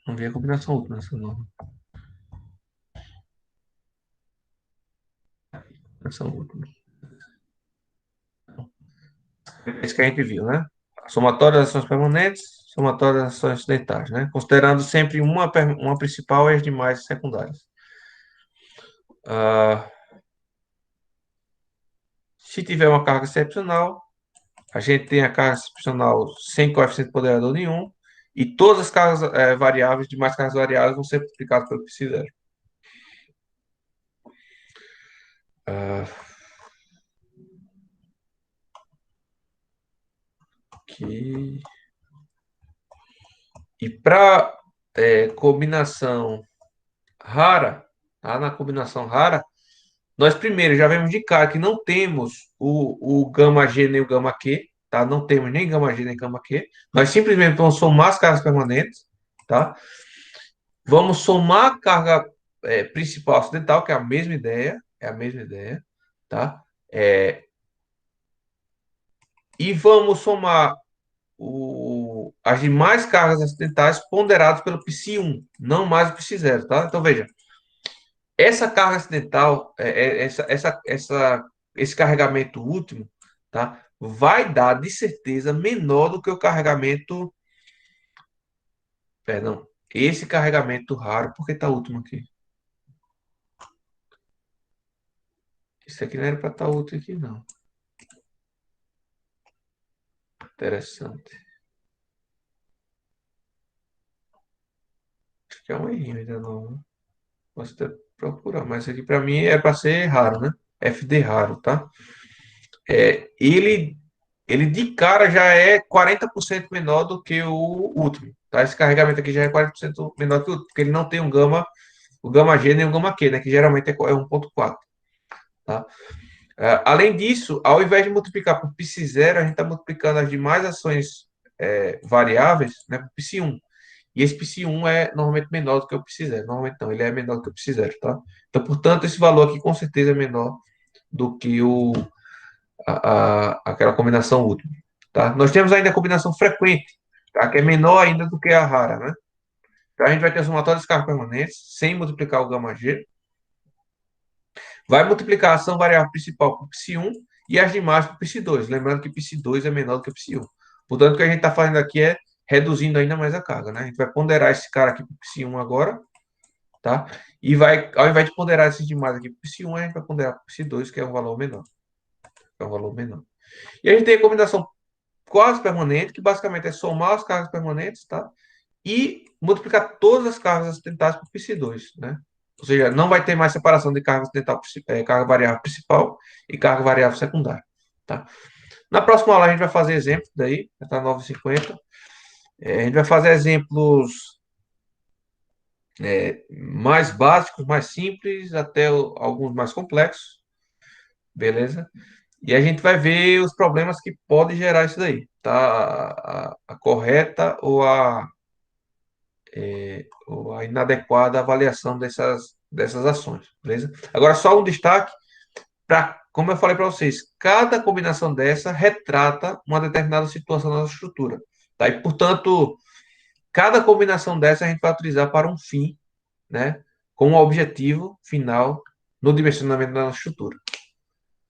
Vamos ver a combinação última nessa norma. Combinação última. É isso que a gente viu, né? Somatório das ações permanentes, somatório das ações acidentais, né? Considerando sempre uma principal e as demais secundárias. Se tiver uma carga excepcional, a gente tem a carga excepcional sem coeficiente ponderador nenhum, e todas as cargas variáveis, demais cargas variáveis, vão ser multiplicadas pelo psi0. Aqui. E para combinação rara, tá? Na combinação rara, nós primeiro já vemos de cara que não temos o gama G nem o gama Q, tá? Não temos nem gama G nem gama Q. Nós simplesmente vamos somar as cargas permanentes, tá? Vamos somar a carga principal acidental, que é a mesma ideia, tá? E vamos somar as demais cargas acidentais ponderadas pelo psi1, não mais o psi0, tá? Então, veja, essa carga acidental, esse carregamento último, tá? Vai dar, de certeza, menor do que o carregamento... Perdão, esse carregamento raro, por que está último aqui? Isso aqui não era para estar útil aqui, não. Interessante. Acho que é um errinho ainda não. Posso até procurar, mas isso aqui para mim é para ser raro, né? FD raro, tá? Ele de cara já é 40% menor do que o último, tá? Esse carregamento aqui já é 40% menor que o último, porque ele não tem o gama G nem o gama Q, né? Que geralmente é 1,4, tá? Além disso, ao invés de multiplicar por π0, a gente está multiplicando as demais ações variáveis, né, por π1. E esse π1 é normalmente menor do que o π0. Normalmente não, ele é menor do que o π0, tá? Então, portanto, esse valor aqui com certeza é menor do que aquela combinação última, tá? Nós temos ainda a combinação frequente, tá? Que é menor ainda do que a rara, né? Então, a gente vai ter somatório das cargas permanentes, sem multiplicar o gama G. Vai multiplicar a ação variável principal por psi1 e as demais por psi2. Lembrando que psi2 é menor do que psi1. Portanto, o que a gente está fazendo aqui é reduzindo ainda mais a carga, né? A gente vai ponderar esse cara aqui por psi1 agora, tá? E vai, ao invés de ponderar esses demais aqui por psi1, a gente vai ponderar por psi2, que é um valor menor. É um valor menor. E a gente tem a combinação quase permanente, que basicamente é somar as cargas permanentes, tá? E multiplicar todas as cargas acidentais por psi2, né? Ou seja, não vai ter mais separação de carga acidental, carga variável principal e carga variável secundária, tá? Na próxima aula a gente vai fazer exemplos daí, já está 9h50. A gente vai fazer exemplos mais básicos, mais simples, até alguns mais complexos, beleza? E a gente vai ver os problemas que podem gerar isso daí, tá? A correta ou a inadequada avaliação dessas ações, beleza? Agora, só um destaque para, como eu falei para vocês, cada combinação dessa retrata uma determinada situação da nossa estrutura, tá? E, portanto, cada combinação dessa a gente vai utilizar para um fim, né? Com um objetivo final no dimensionamento da nossa estrutura,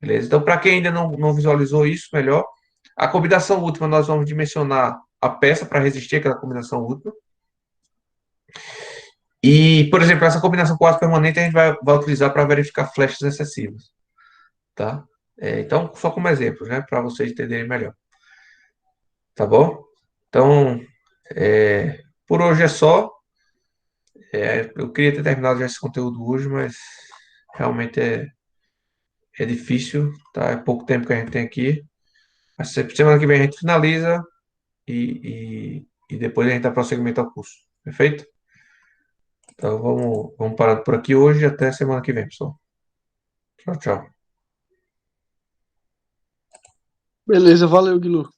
beleza? Então, para quem ainda não visualizou isso melhor, a combinação última nós vamos dimensionar a peça para resistir àquela combinação última. E, por exemplo, essa combinação quase permanente a gente vai utilizar para verificar flechas excessivas, tá? Então, só como exemplo, né? Para vocês entenderem melhor. Tá bom? Então, por hoje é só. Eu queria ter terminado já esse conteúdo hoje, mas realmente é difícil, tá? É pouco tempo que a gente tem aqui. Mas semana que vem a gente finaliza e depois a gente dá prosseguimento ao curso. Perfeito? Então, vamos parar por aqui hoje e até semana que vem, pessoal. Tchau, tchau. Beleza, valeu, Guilherme.